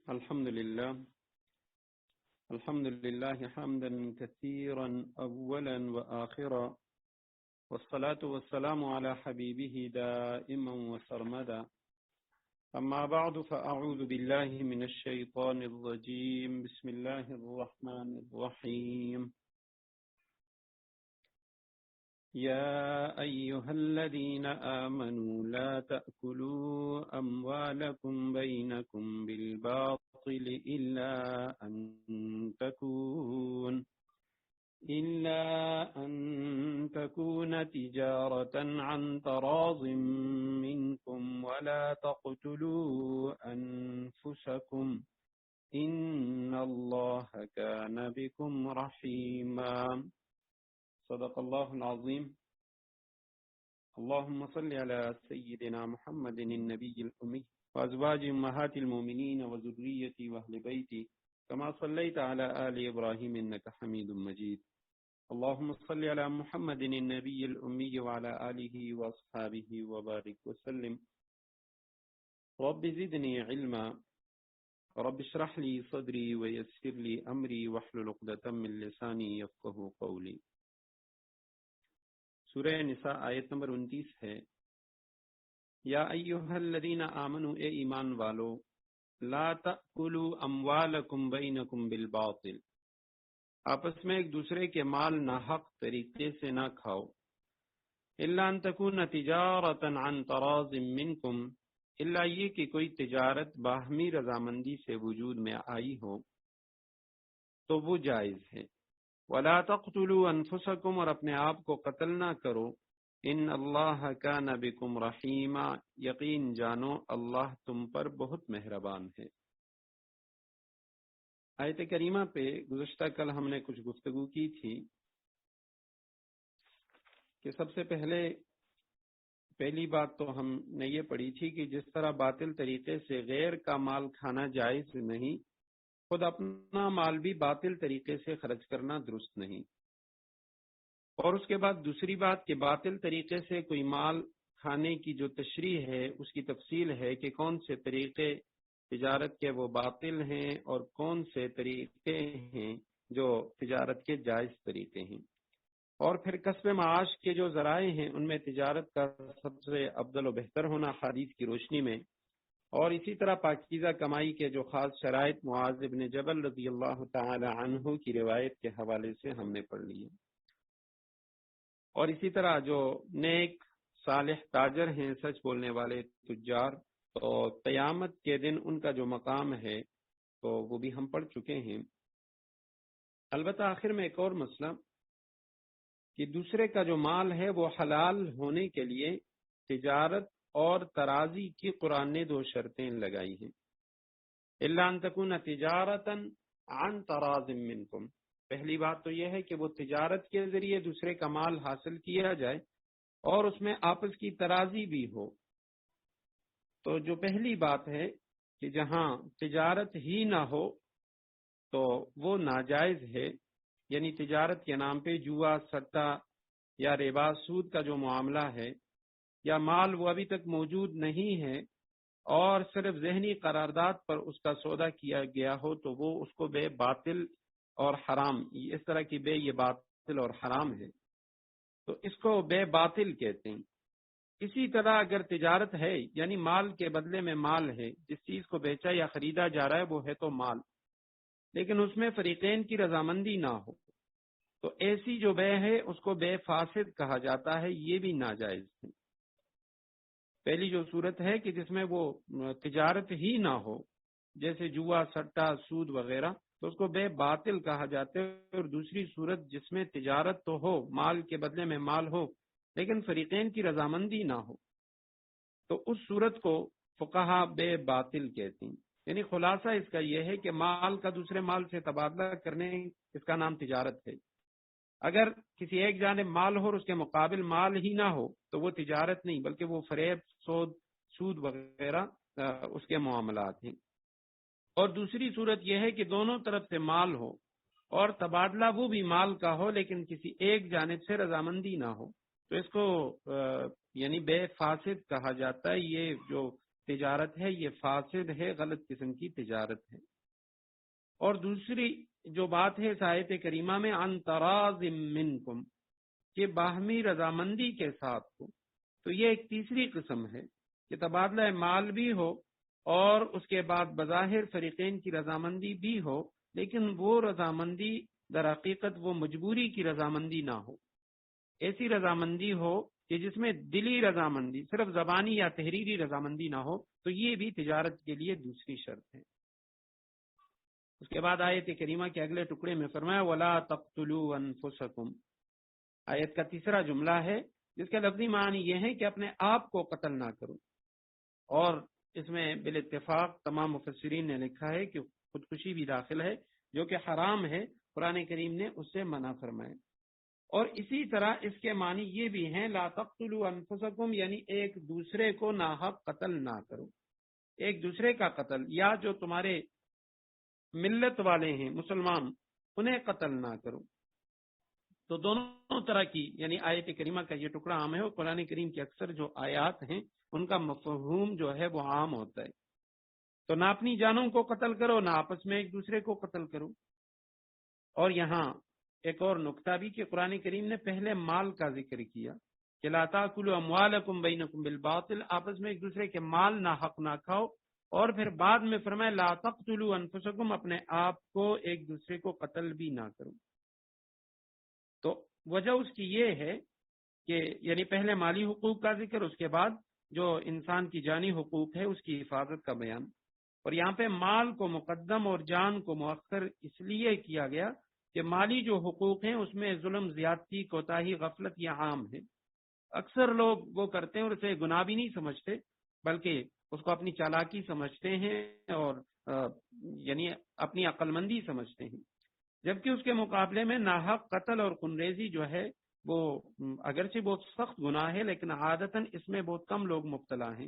الحمد لله حمدا كثيرا أولا وآخرا، والصلاة والسلام على حبيبه دائما وسرمدا. أما بعد فأعوذ بالله من الشيطان الرجيم. بسم الله الرحمن الرحيم. يا أيها الذين آمنوا لا تأكلوا أموالكم بينكم بالباطل إلا أن تكون تجارة عن تراض منكم ولا تقتلوا أنفسكم إن الله كان بكم رحيما. صدق الله العظيم. اللهم صل على سيدنا محمد النبي الأمي وأزواج أمهات المؤمنين وذريته وأهل بيته كما صليت على آل إبراهيم إنك حميد مجيد. اللهم صل على محمد النبي الأمي وعلى آله وأصحابه وبارك وسلم. رب زدني علما، رب اشرح لي صدري ويسر لي أمري واحلل عقدة من لساني يفقهوا قولي. سورہ نساء آیت نمبر 29 ہے. یا ایھا الذین آمنوا، اے ایمان والو، لا تأکلوا اموالکم بینکم بالباطل، آپس میں ایک دوسرے کے مال ناحق طریقے سے نہ کھاؤ، الا ان تکون تجارۃ عن تراض منکم، الا یہ کہ کوئی تجارت باہمی رضامندی سے وجود میں آئی ہو تو وہ جائز ہے. وَلَا تَقْتُلُوا أَنفُسَكُمْ، اور اپنے آپ کو قتل نہ کرو. ان اللہ کان بکم رحیما، یقین جانو اللہ تم پر بہت مہربان ہے. آیت کریمہ پہ گزشتہ کل ہم نے کچھ گفتگو کی تھی کہ سب سے پہلی بات تو ہم نے یہ پڑھی تھی کہ جس طرح باطل طریقے سے غیر کا مال کھانا جائز نہیں، خود اپنا مال بھی باطل طریقے سے خرچ کرنا درست نہیں. اور اس کے بعد دوسری بات کہ باطل طریقے سے کوئی مال کھانے کی جو تشریح ہے اس کی تفصیل ہے کہ کون سے طریقے تجارت کے وہ باطل ہیں اور کون سے طریقے ہیں جو تجارت کے جائز طریقے ہیں. اور پھر کسب معاش کے جو ذرائع ہیں ان میں تجارت کا سب سے افضل و بہتر ہونا حدیث کی روشنی میں، اور اسی طرح پاکیزہ کمائی کے جو خاص شرائط معاذ بن جبل رضی اللہ تعالی عنہ کی روایت کے حوالے سے ہم نے پڑھ لی ہے. اور اسی طرح جو نیک صالح تاجر ہیں، سچ بولنے والے تجار، تو قیامت کے دن ان کا جو مقام ہے تو وہ بھی ہم پڑھ چکے ہیں. البتہ آخر میں ایک اور مسئلہ کہ دوسرے کا جو مال ہے وہ حلال ہونے کے لیے تجارت اور ترازی کی قرآن نے 2 شرطیں لگائی ہیں. الا ان تکون تجارتا عن تراض منکم، پہلی بات تو یہ ہے کہ وہ تجارت کے ذریعے دوسرے کا مال حاصل کیا جائے اور اس میں آپس کی ترازی بھی ہو. تو جو پہلی بات ہے کہ جہاں تجارت ہی نہ ہو تو وہ ناجائز ہے، یعنی تجارت کے نام پہ جوا، سٹا یا ربا، سود کا جو معاملہ ہے، یا مال وہ ابھی تک موجود نہیں ہے اور صرف ذہنی قرارداد پر اس کا سودا کیا گیا ہو تو وہ اس کو بے باطل اور حرام، اس طرح کی بے یہ باطل اور حرام ہے تو اس کو بے باطل کہتے ہیں. اسی طرح اگر تجارت ہے یعنی مال کے بدلے میں مال ہے، جس چیز کو بیچا یا خریدا جا رہا ہے وہ ہے تو مال، لیکن اس میں فریقین کی رضامندی نہ ہو تو ایسی جو بے ہے اس کو بے فاسد کہا جاتا ہے، یہ بھی ناجائز ہے. پہلی جو صورت ہے کہ جس میں وہ تجارت ہی نہ ہو جیسے جوا، سٹا، سود وغیرہ، تو اس کو بے باطل کہا جاتا ہے. اور دوسری صورت جس میں تجارت تو ہو، مال کے بدلے میں مال ہو، لیکن فریقین کی رضامندی نہ ہو تو اس صورت کو فقہا بے باطل کہتے ہیں. یعنی خلاصہ اس کا یہ ہے کہ مال کا دوسرے مال سے تبادلہ کرنے اس کا نام تجارت ہے. اگر کسی ایک جانب مال ہو اور اس کے مقابل مال ہی نہ ہو تو وہ تجارت نہیں بلکہ وہ فریب، سود وغیرہ اس کے معاملات ہیں. اور دوسری صورت یہ ہے کہ دونوں طرف سے مال ہو اور تبادلہ وہ بھی مال کا ہو لیکن کسی ایک جانب سے رضامندی نہ ہو تو اس کو یعنی بے فاسد کہا جاتا ہے. یہ جو تجارت ہے یہ فاسد ہے، غلط قسم کی تجارت ہے۔ اور دوسری جو بات ہے اس آیت کریمہ میں عن تراض منکم، کہ باہمی رضامندی کے ساتھ ہو، تو یہ ایک تیسری قسم ہے کہ تبادلہ مال بھی ہو اور اس کے بعد بظاہر فریقین کی رضامندی بھی ہو، لیکن وہ رضامندی در حقیقت وہ مجبوری کی رضامندی نہ ہو، ایسی رضامندی ہو کہ جس میں دلی رضامندی، صرف زبانی یا تحریری رضامندی نہ ہو، تو یہ بھی تجارت کے لیے دوسری شرط ہے۔ اس کے بعد آیت کریمہ کے اگلے ٹکڑے میں فرمایا وَلَا تَقْتُلُوا أَنفُسَكُمْ، آیت کا تیسرا جملہ ہے جس کا لفظی معنی یہ ہے کہ اپنے آپ کو قتل نہ کرو، اور اس میں بالاتفاق تمام مفسرین نے لکھا ہے کہ خودکشی بھی داخل ہے جو کہ حرام ہے، قرآن کریم نے اس سے منع فرمایا۔ اور اسی طرح اس کے معنی یہ بھی ہیں لا تقتلوا انفسکم، یعنی ایک دوسرے کو ناحق قتل نہ کرو، ایک دوسرے کا قتل، یا جو تمہارے ملت والے ہیں مسلمان انہیں قتل نہ کرو۔ تو دونوں طرح کی یعنی آیت کریمہ کا یہ ٹکڑا عام ہے، اور قرآن کریم کی اکثر جو آیات ہیں ان کا مفہوم جو ہے وہ عام ہوتا ہے۔ تو نہ اپنی جانوں کو قتل کرو، نہ آپس میں ایک دوسرے کو قتل کرو۔ اور یہاں ایک اور نقطہ بھی کہ قرآن کریم نے پہلے مال کا ذکر کیا کہ لا تاکلوا اموالکم بینکم بالباطل، آپس میں ایک دوسرے کے مال نہ حق نہ کھاؤ، اور پھر بعد میں فرمایا لا تقتلوا انفسکم، اپنے آپ کو ایک دوسرے کو قتل بھی نہ کرو۔ تو وجہ اس کی یہ ہے کہ یعنی پہلے مالی حقوق کا ذکر، اس کے بعد جو انسان کی جانی حقوق ہے اس کی حفاظت کا بیان، اور یہاں پہ مال کو مقدم اور جان کو مؤخر اس لیے کیا گیا کہ مالی جو حقوق ہیں اس میں ظلم، زیادتی، کوتاہی، غفلت یہ عام ہے، اکثر لوگ وہ کرتے ہیں اور اسے گناہ بھی نہیں سمجھتے بلکہ اس کو اپنی چالاکی سمجھتے ہیں اور یعنی اپنی عقل مندی سمجھتے ہیں، جبکہ اس کے مقابلے میں ناحق قتل اور خونریزی جو ہے وہ اگرچہ بہت سخت گناہ ہے لیکن عادتاً اس میں بہت کم لوگ مبتلا ہیں،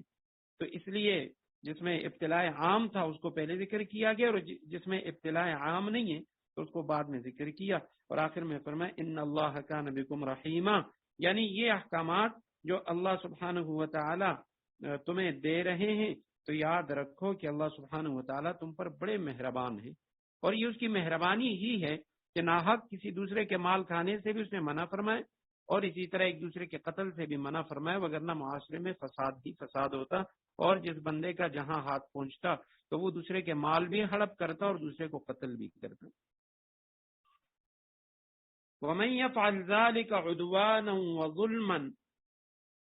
تو اس لیے جس میں ابتلاء عام تھا اس کو پہلے ذکر کیا گیا، اور جس میں ابتلاء عام نہیں ہے تو اس کو بعد میں ذکر کیا، اور آخر میں فرمایا ان اللہ کان بکم رحیما، یعنی یہ احکامات جو اللہ سبحانہ و تعالی تمہیں دے رہے ہیں تو یاد رکھو کہ اللہ سبحانہ و تعالی تم پر بڑے مہربان ہیں، اور یہ اس کی مہربانی ہی ہے کہ ناحق کسی دوسرے کے مال کھانے سے بھی اس نے منع فرمائے، اور اسی طرح ایک دوسرے کے قتل سے بھی منع فرمائے، وگرنہ معاشرے میں فساد ہی فساد ہوتا، اور جس بندے کا جہاں ہاتھ پہنچتا تو وہ دوسرے کے مال بھی ہڑپ کرتا اور دوسرے کو قتل بھی کرتا۔ وَمَن يَفْعَلْ ذَلِكَ عُدْوَانًا وَظُلْمًا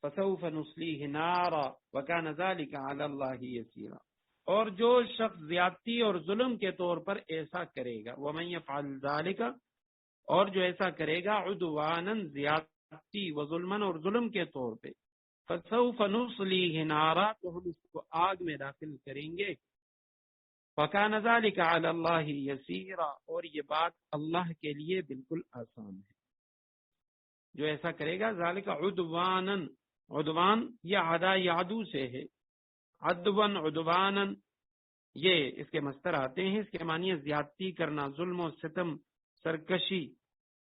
فَسَوْفَ نُصْلِيهِ نَارًا وَكَانَ ذَلِكَ عَلَى اللَّهِ يَسِيرًا، اور جو شخص زیادتی اور ظلم کے طور پر ایسا کرے گا، وَمَن يَفْعَلْ ذَلِكَ، اور جو ایسا کرے گا عُدْوَانًا زیادتی وظلمًا اور ظلم کے طور پہ، فَسَوْفَ نُصْلِيهِ نَارًا، تو ہم اس کو آگ میں داخل کریں گے، وَكَانَ ذَلِكَ عَلَى اللَّهِ يَسِيرًا، اور یہ بات اللہ کے لیے بالکل آسان ہے۔ جو ایسا کرے گا ذالک عدوانن، عدوان یہ عدا یعدو سے ہے، عدوان عدوانن یہ اس کے مصدر آتے ہیں، اس کے معنی ہے زیادتی کرنا، ظلم و ستم، سرکشی،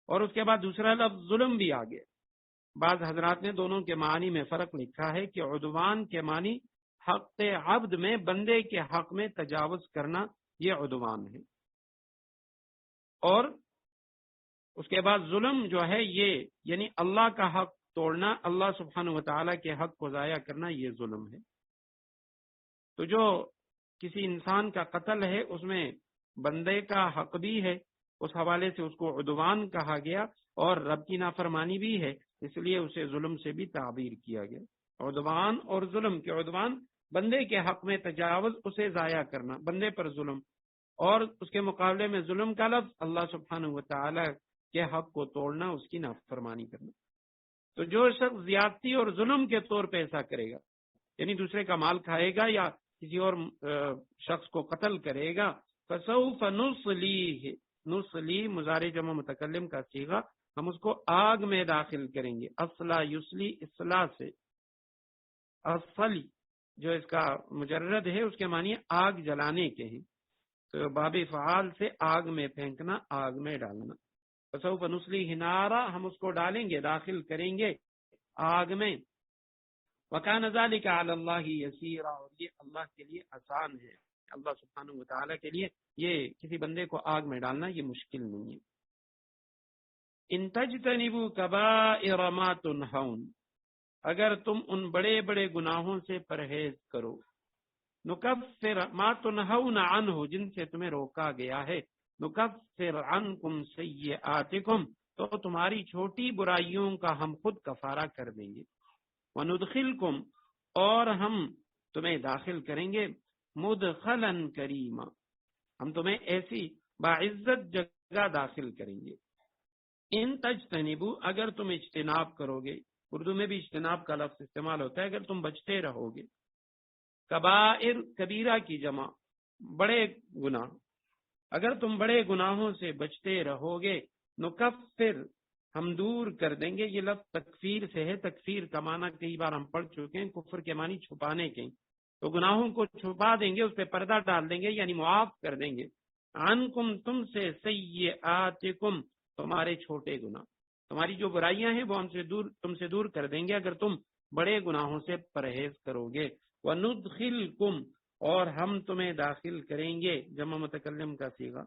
اور اس کے بعد دوسرا لفظ ظلم بھی آگے۔ بعض حضرات نے دونوں کے معنی میں فرق لکھا ہے کہ عدوان کے معنی حق عبد میں بندے کے حق میں تجاوز کرنا، یہ عدوان ہے، اور اس کے بعد ظلم جو ہے یہ یعنی اللہ کا حق توڑنا، اللہ سبحانہ و تعالیٰ کے حق کو ضائع کرنا، یہ ظلم ہے۔ تو جو کسی انسان کا قتل ہے اس میں بندے کا حق بھی ہے، اس حوالے سے اس کو عدوان کہا گیا، اور رب کی نافرمانی بھی ہے، اس لیے اسے ظلم سے بھی تعبیر کیا گیا۔ عدوان اور ظلم کے عدوان بندے کے حق میں تجاوز، اسے ضائع کرنا، بندے پر ظلم، اور اس کے مقابلے میں ظلم کا لفظ اللہ سبحانہ و تعالی کے حق کو توڑنا، اس کی نافرمانی کرنا۔ تو جو شخص زیادتی اور ظلم کے طور پہ ایسا کرے گا، یعنی دوسرے کا مال کھائے گا یا کسی اور شخص کو قتل کرے گا، فسوف نصلیہ، نصلی مضارع جمع متکلم کا صیغہ، ہم اس کو آگ میں داخل کریں گے، اصلا یسلی، اصلاح سے، اصلی جو اس کا مجرد ہے اس کے معنی آگ جلانے کے ہیں، تو باب فعال سے آگ میں پھینکنا، آگ میں ڈالنا۔ فسوف نصلیہ نارا، ہم اس کو ڈالیں گے، داخل کریں گے آگ میں، وَكَانَ ذَلِكَ عَلَى اللَّهِ يَسِيرًا، اور یہ اللہ کے لیے آسان ہے، اللہ سبحانہ وتعالی کے لیے یہ کسی بندے کو آگ میں ڈالنا یہ مشکل نہیں ہے۔ ان تجتنبوا کبائر ما تنہون، اگر تم ان بڑے بڑے گناہوں سے پرہیز کرو، نکفر ما تنہون عنہ، جن سے تمہیں روکا گیا ہے، نکفر عنکم سیئاتکم، تو تمہاری چھوٹی برائیوں کا ہم خود کفارہ کر دیں گے، وندخلکم، اور ہم تمہیں داخل کریں گے، مدخلا کریما، ہم تمہیں ایسی باعزت جگہ داخل کریں گے۔ ان تجتنبو، اگر تم اجتناب کرو گے، اردو میں بھی اجتناب کا لفظ استعمال ہوتا ہے، اگر تم بچتے رہو گے، کبائر کبیرہ کی جمع، بڑے گناہ، اگر تم بڑے گناہوں سے بچتے رہو گے، نکفر، ہم دور کر دیں گے، یہ لفظ تکفیر سے ہے، تکفیر کا معنی کئی بار ہم پڑھ چکے ہیں، کفر کے معنی چھپانے کے، تو گناہوں کو چھپا دیں گے، اس پہ پردہ ڈال دیں گے، یعنی معاف کر دیں گے، عنکم، تم سے، سیئاتکم، تمہارے چھوٹے گناہ، تمہاری جو برائیاں ہیں وہ تم سے دور کر دیں گے اگر تم بڑے گناہوں سے پرہیز کرو گے، وندخلکم، اور ہم تمہیں داخل کریں گے، جمع متکلم کا صیغہ،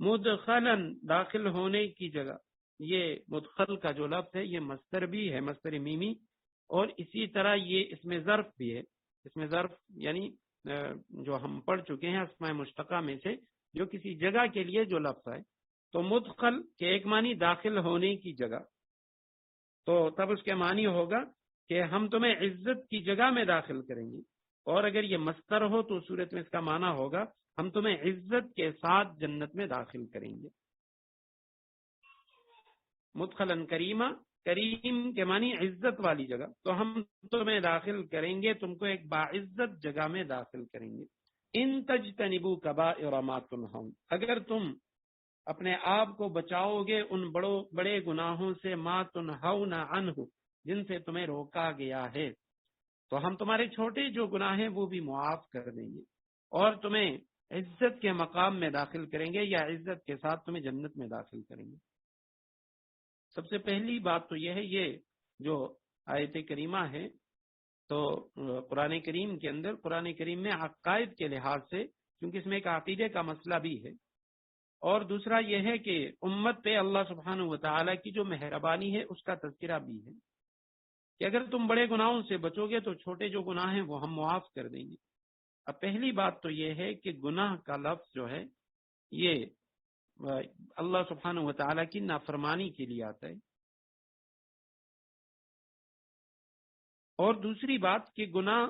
مدخلا، داخل ہونے کی جگہ، یہ مدخل کا جو لفظ ہے یہ مصدر بھی ہے، مصدر میمی، اور اسی طرح یہ اس میں ظرف بھی ہے، اس میں ظرف یعنی جو ہم پڑھ چکے ہیں اسماء مشتقہ میں سے جو کسی جگہ کے لیے جو لفظ ہے، تو مدخل کے ایک معنی داخل ہونے کی جگہ، تو تب اس کے معنی ہوگا کہ ہم تمہیں عزت کی جگہ میں داخل کریں گے، اور اگر یہ مصدر ہو تو صورت میں اس کا معنی ہوگا ہم تمہیں عزت کے ساتھ جنت میں داخل کریں گے۔ مدخلا کریما، کریم کے معنی عزت والی جگہ، تو ہم تمہیں داخل کریں گے، تم کو ایک باعزت جگہ میں داخل کریں گے۔ ان تجتنبوا کبائر ما تنہون، اگر تم اپنے آپ کو بچاؤ گے ان بڑے گناہوں سے، ما تنہون عنہ، جن سے تمہیں روکا گیا ہے، تو ہم تمہارے چھوٹے جو گناہ ہیں وہ بھی معاف کر دیں گے، اور تمہیں عزت کے مقام میں داخل کریں گے، یا عزت کے ساتھ تمہیں جنت میں داخل کریں گے۔ سب سے پہلی بات تو یہ ہے، یہ جو آیت کریمہ ہے تو قرآن کریم کے اندر، قرآن کریم میں عقائد کے لحاظ سے، کیونکہ اس میں ایک عقیدے کا مسئلہ بھی ہے، اور دوسرا یہ ہے کہ امت پہ اللہ سبحانہ وتعالی کی جو مہربانی ہے اس کا تذکرہ بھی ہے کہ اگر تم بڑے گناہوں سے بچو گے تو چھوٹے جو گناہ ہیں وہ ہم معاف کر دیں گے۔ اب پہلی بات تو یہ ہے کہ گناہ کا لفظ جو ہے یہ اللہ سبحانہ وتعالی کی نافرمانی کے لیے آتا ہے، اور دوسری بات کہ گناہ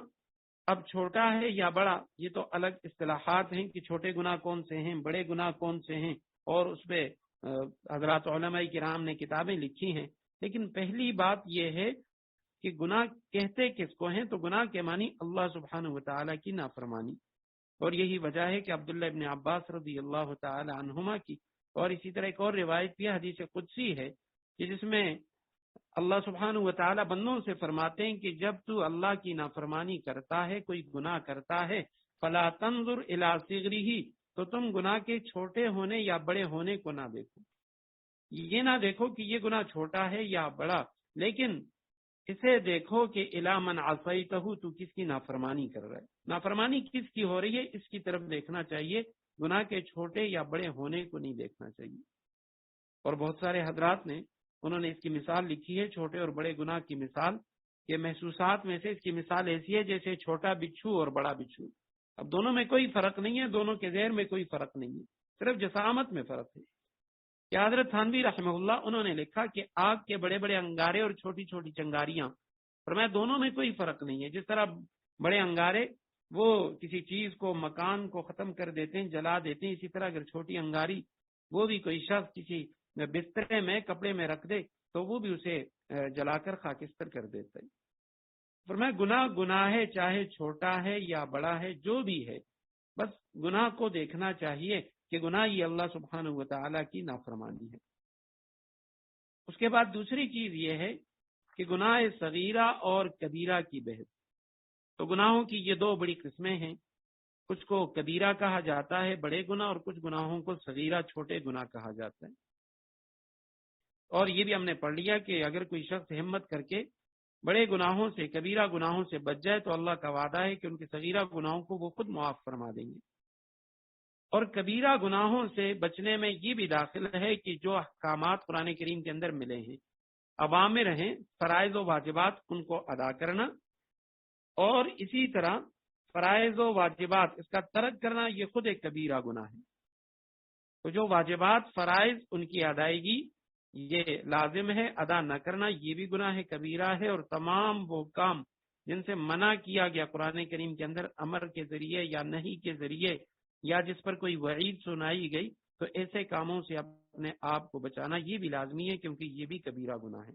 اب چھوٹا ہے یا بڑا، یہ تو الگ اصطلاحات ہیں کہ چھوٹے گناہ کون سے ہیں، بڑے گناہ کون سے ہیں، اور اس پہ حضرات علماء کرام نے کتابیں لکھی ہیں، لیکن پہلی بات یہ ہے کہ گناہ کہتے کس کو ہیں، تو گناہ کے معنی اللہ سبحانہ وتعالی کی نافرمانی، اور یہی وجہ ہے کہ عبداللہ ابن عباس رضی اللہ تعالی عنہما کی، اور اسی طرح ایک اور روایت بھی حدیث قدسی ہے کہ جس میں اللہ سبحانہ وتعالی بندوں سے فرماتے ہیں کہ جب تو اللہ کی نافرمانی کرتا ہے، کوئی گناہ کرتا ہے، فلا تنظر الی صغرہ، تو تم گناہ کے چھوٹے ہونے یا بڑے ہونے کو نہ دیکھو، یہ نہ دیکھو کہ یہ گناہ چھوٹا ہے یا بڑا، لیکن اسے دیکھو کہ الی من عصیتہ، تو کس کی نافرمانی کر رہا ہے، نافرمانی کس کی ہو رہی ہے اس کی طرف دیکھنا چاہیے، گناہ کے چھوٹے یا بڑے ہونے کو نہیں دیکھنا چاہیے۔ اور بہت سارے حضرات نے انہوں نے اس کی مثال لکھی ہے، چھوٹے اور بڑے گناہ کی مثال، کہ محسوسات میں سے اس کی مثال ایسی ہے جیسے چھوٹا بچھو اور بڑا بچھو، اب دونوں میں کوئی فرق نہیں ہے، دونوں کے ظاہر میں کوئی فرق نہیں ہے، صرف جسامت میں فرق ہے۔ کہ حضرت تھانوی رحمہ اللہ انہوں نے لکھا کہ آگ کے بڑے بڑے انگارے اور چھوٹی چھوٹی چنگاریاں، فرمایا دونوں میں کوئی فرق نہیں ہے، جس طرح بڑے انگارے وہ کسی چیز کو، مکان کو ختم کر دیتے ہیں، جلا دیتے ہیں، اسی طرح اگر چھوٹی انگاری وہ بھی کوئی شخص کسی بسترے میں کپڑے میں رکھ دے تو وہ بھی اسے جلا کر خاکستر کر دیتا ہے۔ فرمایا گناہ ہے، چاہے چھوٹا ہے یا بڑا ہے، جو بھی ہے، بس گناہ کو دیکھنا چاہیے کہ گناہ یہ اللہ سبحانہ وتعالی کی نافرمانی ہے۔ اس کے بعد دوسری چیز یہ ہے کہ گناہ صغیرہ اور کبیرہ کی بحث، تو گناہوں کی یہ دو بڑی قسمیں ہیں، کچھ کو کبیرہ کہا جاتا ہے بڑے گناہ، اور کچھ گناہوں کو صغیرہ چھوٹے گناہ کہا جاتا ہے، اور یہ بھی ہم نے پڑھ لیا کہ اگر کوئی شخص ہمت کر کے بڑے گناہوں سے، کبیرہ گناہوں سے بچ جائے تو اللہ کا وعدہ ہے کہ ان کے صغیرہ گناہوں کو وہ خود معاف فرما دیں گے۔ اور کبیرہ گناہوں سے بچنے میں یہ بھی داخل ہے کہ جو احکامات قرآن کریم کے اندر ملے ہیں، اوامر ہیں، فرائض و واجبات، ان کو ادا کرنا، اور اسی طرح فرائض و واجبات اس کا ترک کرنا، یہ خود ایک کبیرہ گناہ ہے۔ تو جو واجبات، فرائض، ان کی ادائیگی یہ لازم ہے، ادا نہ کرنا یہ بھی گناہ کبیرہ ہے، اور تمام وہ کام جن سے منع کیا گیا قرآن کریم کے اندر امر کے ذریعے یا نہیں کے ذریعے، یا جس پر کوئی وعید سنائی گئی، تو ایسے کاموں سے اپنے آپ کو بچانا یہ بھی لازمی ہے، کیونکہ یہ بھی کبیرہ گناہ ہے۔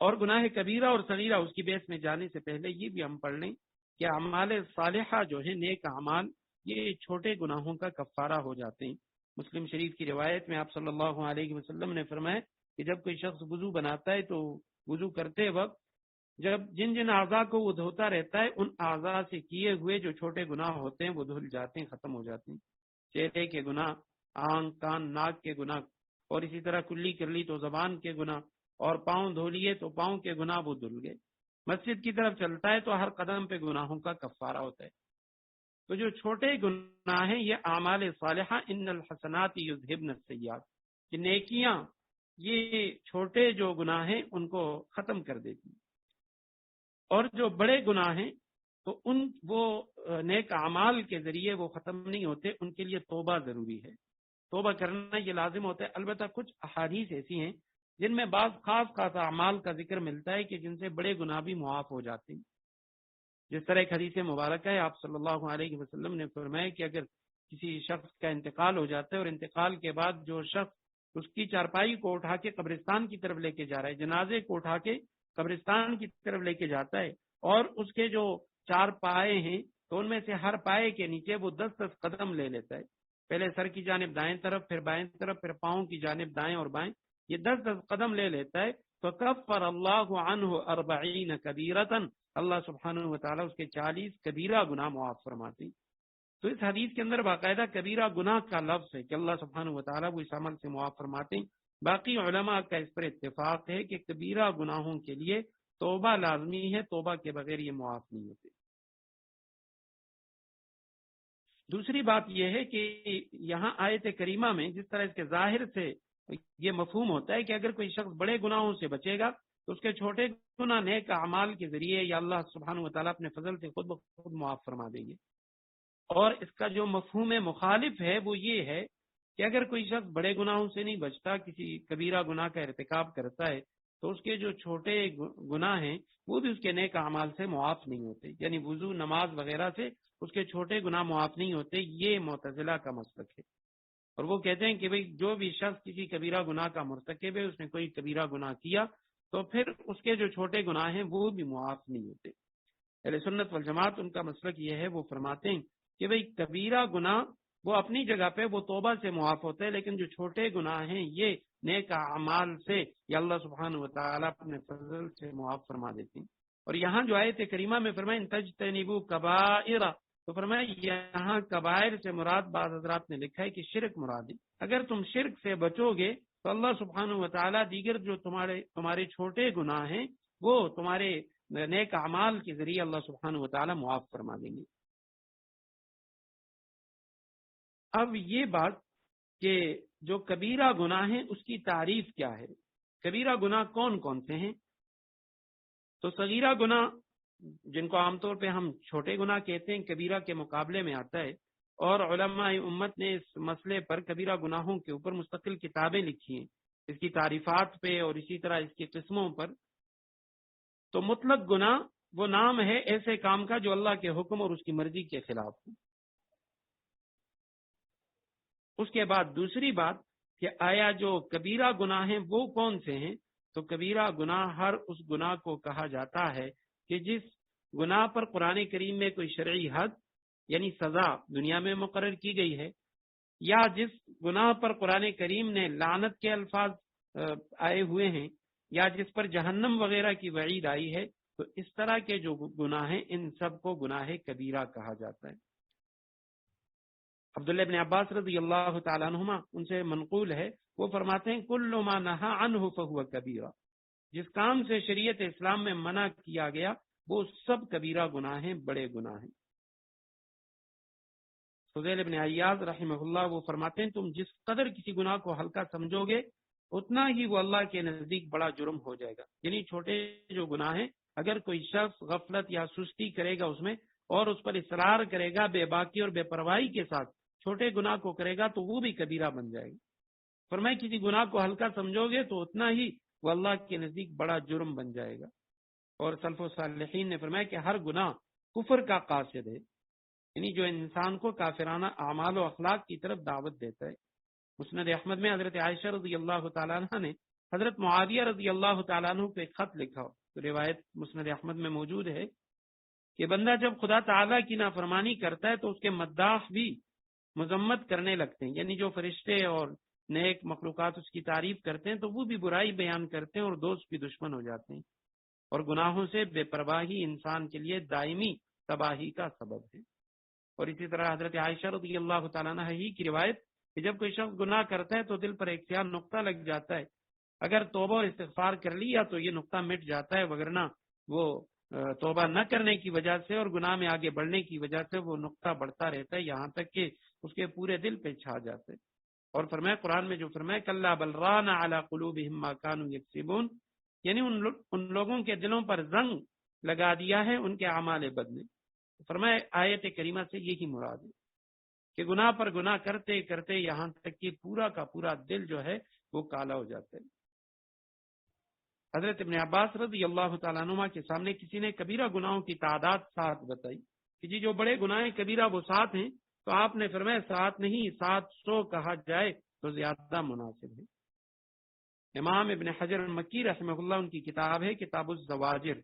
اور گناہ کبیرہ اور صغیرہ اس کی بحث میں جانے سے پہلے یہ بھی ہم پڑھ لیں کہ اعمال صالحہ جو ہے، نیک اعمال، یہ چھوٹے گناہوں کا کفارہ ہو جاتے ہیں۔ مسلم شریف کی روایت میں آپ صلی اللہ علیہ وسلم نے فرمایا کہ جب کوئی شخص وضو بناتا ہے تو وضو کرتے وقت جب جن جن اعضاء کو وہ دھوتا رہتا ہے، ان اعضاء سے کیے ہوئے جو چھوٹے گناہ ہوتے ہیں وہ دھل جاتے ہیں، ختم ہو جاتے ہیں۔ چہرے کے گناہ، آنکھ، کان، ناک کے گناہ، اور اسی طرح کلی کر لی تو زبان کے گناہ، اور پاؤں دھو لیے تو پاؤں کے گناہ وہ دھل گئے۔ مسجد کی طرف چلتا ہے تو ہر قدم پہ گناہوں کا کفارہ ہوتا ہے۔ تو جو چھوٹے گناہ ہیں یہ اعمال صالحہ، ان الحسنات یذہبن السیئات، کہ نیکیاں یہ چھوٹے جو گناہ ہیں ان کو ختم کر دیتی ہیں۔ اور جو بڑے گناہ ہیں تو وہ نیک اعمال کے ذریعے وہ ختم نہیں ہوتے، ان کے لیے توبہ ضروری ہے، توبہ کرنا یہ لازم ہوتا ہے۔ البتہ کچھ احادیث ایسی ہیں جن میں بعض خاص اعمال کا ذکر ملتا ہے کہ جن سے بڑے گناہ بھی معاف ہو جاتے ہیں۔ جس طرح ایک حدیث مبارکہ ہے، آپ صلی اللہ علیہ وسلم نے فرمایا کہ اگر کسی شخص کا انتقال ہو جاتا ہے اور انتقال کے بعد جو شخص اس کی چارپائی کو اٹھا کے قبرستان کی طرف لے کے جا رہا ہے، جنازے کو اٹھا کے قبرستان کی طرف لے کے جاتا ہے، اور اس کے جو 4 پائے ہیں تو ان میں سے ہر پائے کے نیچے وہ 10 قدم لے لیتا ہے، پہلے سر کی جانب دائیں طرف، پھر بائیں طرف، پھر پاؤں کی جانب دائیں اور بائیں، یہ 10 قدم لے لیتا ہے تو کفر اللہ عنہ 40 کبیرۃ، اللہ سبحانہ و تعالیٰ اس کے 40 کبیرہ گناہ معاف فرماتے ہیں۔ تو اس حدیث کے اندر باقاعدہ کبیرہ گناہ کا لفظ ہے کہ اللہ سبحانہ و تعالیٰ وہ اس عمل سے معاف فرماتے ہیں۔ باقی علماء کا اس پر اتفاق ہے کہ کبیرہ گناہوں کے لیے توبہ لازمی ہے، توبہ کے بغیر یہ معاف نہیں ہوتے۔ دوسری بات یہ ہے کہ یہاں آیت کریمہ میں جس طرح اس کے ظاہر سے یہ مفہوم ہوتا ہے کہ اگر کوئی شخص بڑے گناہوں سے بچے گا تو اس کے چھوٹے گناہ نیک اعمال کے ذریعے یا اللہ سبحانہ و تعالیٰ اپنے فضل سے خود بخود معاف فرما دیں گے۔ اور اس کا جو مفہوم مخالف ہے وہ یہ ہے کہ اگر کوئی شخص بڑے گناہوں سے نہیں بچتا، کسی کبیرہ گناہ کا ارتکاب کرتا ہے، تو اس کے جو چھوٹے گناہ ہیں وہ بھی اس کے نیک اعمال سے معاف نہیں ہوتے، یعنی وضو، نماز وغیرہ سے اس کے چھوٹے گناہ معاف نہیں ہوتے۔ یہ معتزلہ کا مسلک ہے، اور وہ کہتے ہیں کہ بھئی جو بھی شخص کسی کبیرہ گناہ کا مرتکب ہے، اس نے کوئی کبیرہ گناہ کیا تو پھر اس کے جو چھوٹے گناہ ہیں وہ بھی معاف نہیں ہوتے۔ اہل سنت والجماعت ان کا مسلک یہ ہے، وہ فرماتے ہیں کہ بھئی کبیرہ گناہ وہ اپنی جگہ پہ وہ توبہ سے معاف ہوتے ہیں، لیکن جو چھوٹے گناہ ہیں یہ نیک اعمال سے یا اللہ سبحانہ و تعالیٰ اپنے فضل سے معاف فرما دیتے ہیں۔ اور یہاں جو آیت کریمہ میں فرمایا ان تجتنبوا کبائر، تو فرمایا یہاں کبائر سے مراد بعض حضرات نے لکھا ہے کہ شرک مراد ہے۔ اگر تم شرک سے بچو گے تو اللہ سبحانہ و تعالیٰ دیگر جو تمہارے چھوٹے گناہ ہیں وہ تمہارے نیک اعمال کے ذریعے اللہ سبحانہ و تعالیٰ معاف فرما دیں گے۔ اب یہ بات کہ جو کبیرہ گناہ ہیں اس کی تعریف کیا ہے، کبیرہ گناہ کون کون سے ہیں؟ تو صغیرہ گناہ جن کو عام طور پہ ہم چھوٹے گناہ کہتے ہیں کبیرہ کے مقابلے میں آتا ہے، اور علماء امت نے اس مسئلے پر کبیرہ گناہوں کے اوپر مستقل کتابیں لکھی ہیں، اس کی تعریفات پہ اور اسی طرح اس کی قسموں پر۔ تو مطلق گناہ وہ نام ہے ایسے کام کا جو اللہ کے حکم اور اس کی مرضی کے خلاف ہو۔ اس کے بعد دوسری بات کہ آیا جو کبیرہ گناہ ہیں وہ کون سے ہیں؟ تو کبیرہ گناہ ہر اس گناہ کو کہا جاتا ہے کہ جس گناہ پر قرآن کریم میں کوئی شرعی حد یعنی سزا دنیا میں مقرر کی گئی ہے، یا جس گناہ پر قرآن کریم نے لعنت کے الفاظ آئے ہوئے ہیں، یا جس پر جہنم وغیرہ کی وعید آئی ہے، تو اس طرح کے جو گناہ ہیں ان سب کو گناہ کبیرہ کہا جاتا ہے۔ عبداللہ ابن عباس رضی اللہ تعالیٰ عنہما ان سے منقول ہے، وہ فرماتے ہیں کل ما نہا عنہ فہو کبیرہ، جس کام سے شریعت اسلام میں منع کیا گیا وہ سب کبیرہ گناہ ہیں، بڑے گناہ ہیں۔ فضیل ابن عیاض رحمہ اللہ وہ فرماتے ہیں تم جس قدر کسی گناہ کو ہلکا سمجھو گے اتنا ہی وہ اللہ کے نزدیک بڑا جرم ہو جائے گا۔ یعنی چھوٹے جو گناہ ہیں اگر کوئی شخص غفلت یا سستی کرے گا اس میں اور اس پر اصرار کرے گا بے باکی اور بے پرواہی کے ساتھ چھوٹے گناہ کو کرے گا تو وہ بھی کبیرہ بن جائے گا۔ فرمائے کسی گناہ کو ہلکا سمجھو گے تو اتنا ہی وہ اللہ کے نزدیک بڑا جرم بن جائے گا۔ اور سلف و صالحین نے فرمایا کہ ہر گناہ کفر کا قاصد ہے، یعنی جو انسان کو کافرانہ اعمال و اخلاق کی طرف دعوت دیتا ہے۔ مسند احمد میں حضرت عائشہ رضی اللہ تعالیٰ عنہ نے حضرت معاویہ رضی اللہ تعالیٰ عنہ کو ایک خط لکھا ہو، تو روایت مسند احمد میں موجود ہے کہ بندہ جب خدا تعالیٰ کی نافرمانی کرتا ہے تو اس کے مداح بھی مذمت کرنے لگتے ہیں، یعنی جو فرشتے اور نیک مخلوقات اس کی تعریف کرتے ہیں تو وہ بھی برائی بیان کرتے ہیں اور دوست بھی دشمن ہو جاتے ہیں، اور گناہوں سے بے پرواہی انسان کے لیے دائمی تباہی کا سبب ہے۔ اور اسی طرح حضرت عائشہ رضی اللہ تعالیٰ عنہ ہی کی روایت کہ جب کوئی شخص گناہ کرتا ہے تو دل پر ایک سیاہ نقطہ لگ جاتا ہے، اگر توبہ اور استغفار کر لیا تو یہ نقطہ مٹ جاتا ہے، وگرنہ وہ توبہ نہ کرنے کی وجہ سے اور گناہ میں آگے بڑھنے کی وجہ سے وہ نقطہ بڑھتا رہتا ہے یہاں تک کہ اس کے پورے دل پہ چھا جاتا ہے۔ اور فرمایا قرآن میں جو فرمایا کلا بل ران علی قلوبہم ما کانوا یکسبون، یعنی ان لوگوں کے دلوں پر زنگ لگا دیا ہے ان کے اعمال بد نے۔ فرمایا آیت کریمہ سے یہی مراد ہے کہ گناہ پر گناہ کرتے کرتے یہاں تک کہ پورا کا پورا دل جو ہے وہ کالا ہو جاتا ہے۔ حضرت ابن عباس رضی اللہ تعالیٰ عنہ کے سامنے کسی نے کبیرہ گناہوں کی تعداد 7 بتائی کہ جی جو بڑے گناہ کبیرہ وہ 7 ہیں، تو آپ نے فرمایا 7 نہیں 700 کہا جائے تو زیادہ مناسب ہے۔ امام ابن حجر مکی رحمہ اللہ ان کی کتاب ہے کتاب الزواجر،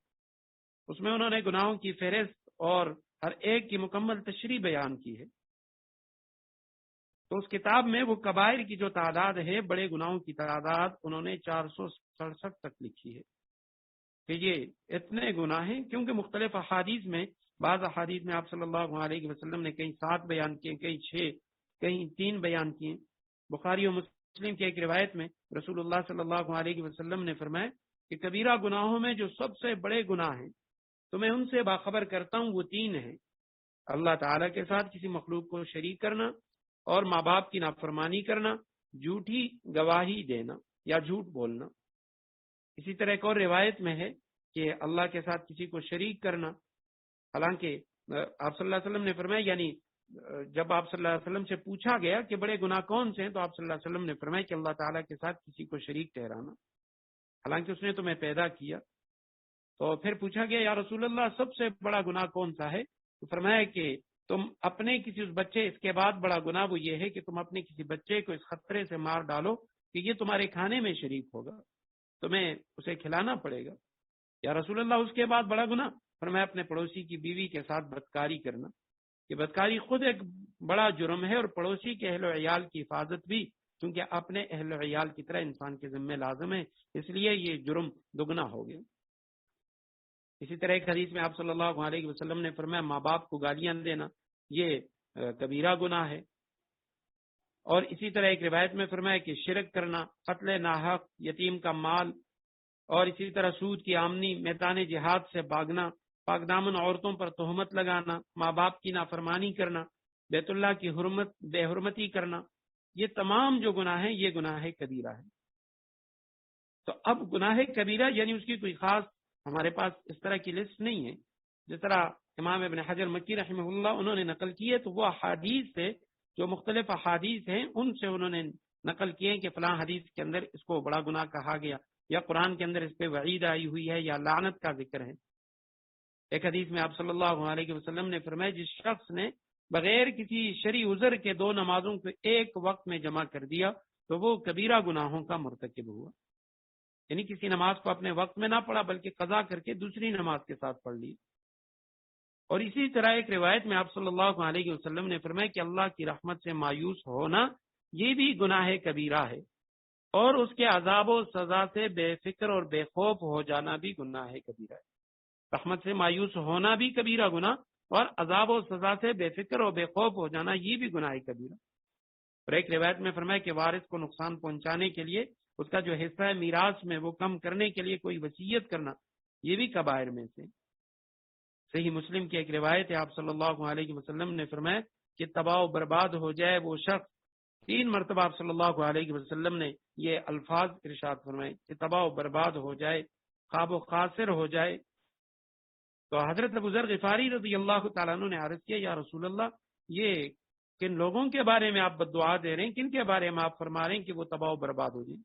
اس میں انہوں نے گناہوں کی فہرست اور ہر ایک کی مکمل تشریح بیان کی ہے۔ تو اس کتاب میں وہ کبائر کی جو تعداد ہے، بڑے گناہوں کی تعداد انہوں نے 467 تک لکھی ہے کہ یہ اتنے گناہ ہیں، کیونکہ مختلف احادیث میں بعض احادیث میں آپ صلی اللہ علیہ وسلم نے کہیں 7 بیان کیے، کہیں 6، کہیں 3 بیان کیے۔ بخاری و مسلم کی ایک روایت میں رسول اللہ صلی اللہ علیہ وسلم نے فرمایا کہ کبیرہ گناہوں میں جو سب سے بڑے گناہ ہیں تو میں ان سے باخبر کرتا ہوں، وہ 3 ہیں: اللہ تعالیٰ کے ساتھ کسی مخلوق کو شریک کرنا، اور ماں باپ کی نافرمانی کرنا، جھوٹی گواہی دینا یا جھوٹ بولنا۔ اسی طرح ایک اور روایت میں ہے کہ اللہ کے ساتھ کسی کو شریک کرنا، حالانکہ آپ صلی اللہ علیہ وسلم نے فرمایا، یعنی جب آپ صلی اللہ علیہ وسلم سے پوچھا گیا کہ بڑے گناہ کون سے ہیں تو آپ صلی اللہ علیہ وسلم نے فرمایا کہ اللہ تعالیٰ کے ساتھ کسی کو شریک ٹھہرانا، حالانکہ اس نے تمہیں پیدا کیا۔ تو پھر پوچھا گیا یا رسول اللہ سب سے بڑا گناہ کون سا ہے؟ تو فرمایا کہ تم اپنے کسی اس بچے، اس کے بعد بڑا گناہ وہ یہ ہے کہ تم اپنے کسی بچے کو اس خطرے سے مار ڈالو کہ یہ تمہارے کھانے میں شریک ہوگا، تمہیں اسے کھلانا پڑے گا۔ یا رسول اللہ اس کے بعد بڑا گناہ؟ فرمایا اپنے پڑوسی کی بیوی کے ساتھ بدکاری کرنا، کہ بدکاری خود ایک بڑا جرم ہے، اور پڑوسی کے اہل و عیال کی حفاظت بھی، کیونکہ اپنے اہل و عیال کی طرح انسان کے ذمہ لازم ہے، اس لیے یہ جرم دگنا ہو گیا۔ اسی طرح ایک حدیث میں آپ صلی اللہ علیہ وسلم نے فرمایا ماں باپ کو گالیاں دینا یہ کبیرہ گناہ ہے۔ اور اسی طرح ایک روایت میں فرمایا کہ شرک کرنا، قتل ناحق، یتیم کا مال، اور اسی طرح سود کی آمنی، میدان جہاد سے بھاگنا، پاک دامن عورتوں پر تہمت لگانا، ماں باپ کی نافرمانی کرنا، بیت اللہ کی بے حرمتی کرنا، یہ تمام جو گناہ ہیں یہ گناہ کبیرہ ہے۔ تو اب گناہ کبیرہ یعنی اس کی کوئی خاص ہمارے پاس اس طرح کی لسٹ نہیں ہے، جس طرح امام ابن حجر مکی رحمہ اللہ انہوں نے نقل کی ہے، تو وہ احادیث سے جو مختلف احادیث ہیں ان سے انہوں نے نقل کیے کہ فلاں حدیث کے اندر اس کو بڑا گناہ کہا گیا، یا قرآن کے اندر اس پہ وعید آئی ہوئی ہے، یا لعنت کا ذکر ہے۔ ایک حدیث میں آپ صلی اللہ علیہ وسلم نے فرمایا جس شخص نے بغیر کسی شرعی عذر کے 2 نمازوں کو ایک وقت میں جمع کر دیا تو وہ کبیرہ گناہوں کا مرتکب ہوا، یعنی کسی نماز کو اپنے وقت میں نہ پڑھا بلکہ قضا کر کے دوسری نماز کے ساتھ پڑھ لی۔ اور اسی طرح ایک روایت میں آپ صلی اللہ علیہ وسلم نے فرمایا کہ اللہ کی رحمت سے مایوس ہونا یہ بھی گناہ کبیرہ ہے، اور اس کے عذاب و سزا سے بے فکر اور بے خوف ہو جانا بھی گناہ کبیرہ ہے۔ رحمت سے مایوس ہونا بھی کبیرہ گناہ، اور عذاب و سزا سے بے فکر اور بے خوف ہو جانا یہ بھی گناہ کبیرہ۔ اور ایک روایت میں فرمایا کہ وارث کو نقصان پہنچانے کے لیے اس کا جو حصہ ہے میراث میں وہ کم کرنے کے لیے کوئی وصیت کرنا، یہ بھی کبائر میں سے۔ صحیح مسلم کی ایک روایت ہے، آپ صلی اللہ علیہ وسلم نے فرمایا کہ تباہ و برباد ہو جائے وہ شخص، 3 مرتبہ آپ صلی اللہ علیہ وسلم نے یہ الفاظ ارشاد فرمائے کہ تباہ و برباد ہو جائے، خواب و خاسر ہو جائے۔ تو حضرت ابو ذر غفاری رضی اللہ تعالیٰ عنہ نے عرض کیا، یا رسول اللہ، یہ کن لوگوں کے بارے میں آپ بددعا دے رہے ہیں، کن کے بارے میں آپ فرما رہے ہیں کہ وہ تباہ و برباد ہو جائے؟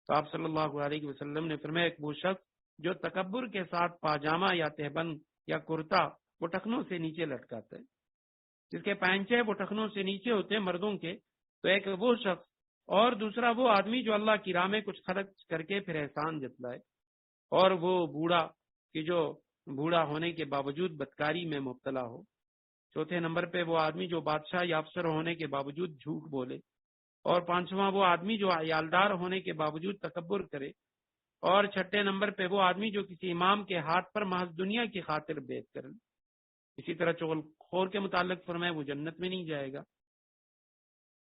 تو آپ صلی اللہ علیہ وسلم نے فرمایا، ایک وہ شخص جو تکبر کے ساتھ پاجامہ یا تہبند یا کرتا وہ ٹخنوں سے نیچے لٹکاتا ہے، جس کے پائنچے وہ ٹخنوں سے نیچے ہوتے ہیں مردوں کے، تو ایک وہ شخص، اور دوسرا وہ آدمی جو اللہ کی راہ میں کچھ خرچ کر کے پھر احسان جتلائے، اور وہ بوڑھا کہ جو بوڑھا ہونے کے باوجود بدکاری میں مبتلا ہو۔ چوتھے نمبر پہ وہ آدمی جو بادشاہ یا افسر ہونے کے باوجود جھوٹ بولے، اور 5واں وہ آدمی جو عیالدار ہونے کے باوجود تکبر کرے، اور 6 نمبر پہ وہ آدمی جو کسی امام کے ہاتھ پر محض دنیا کی خاطر بیعت کرے۔ اسی طرح چغل خور کے متعلق فرمائے وہ جنت میں نہیں جائے گا،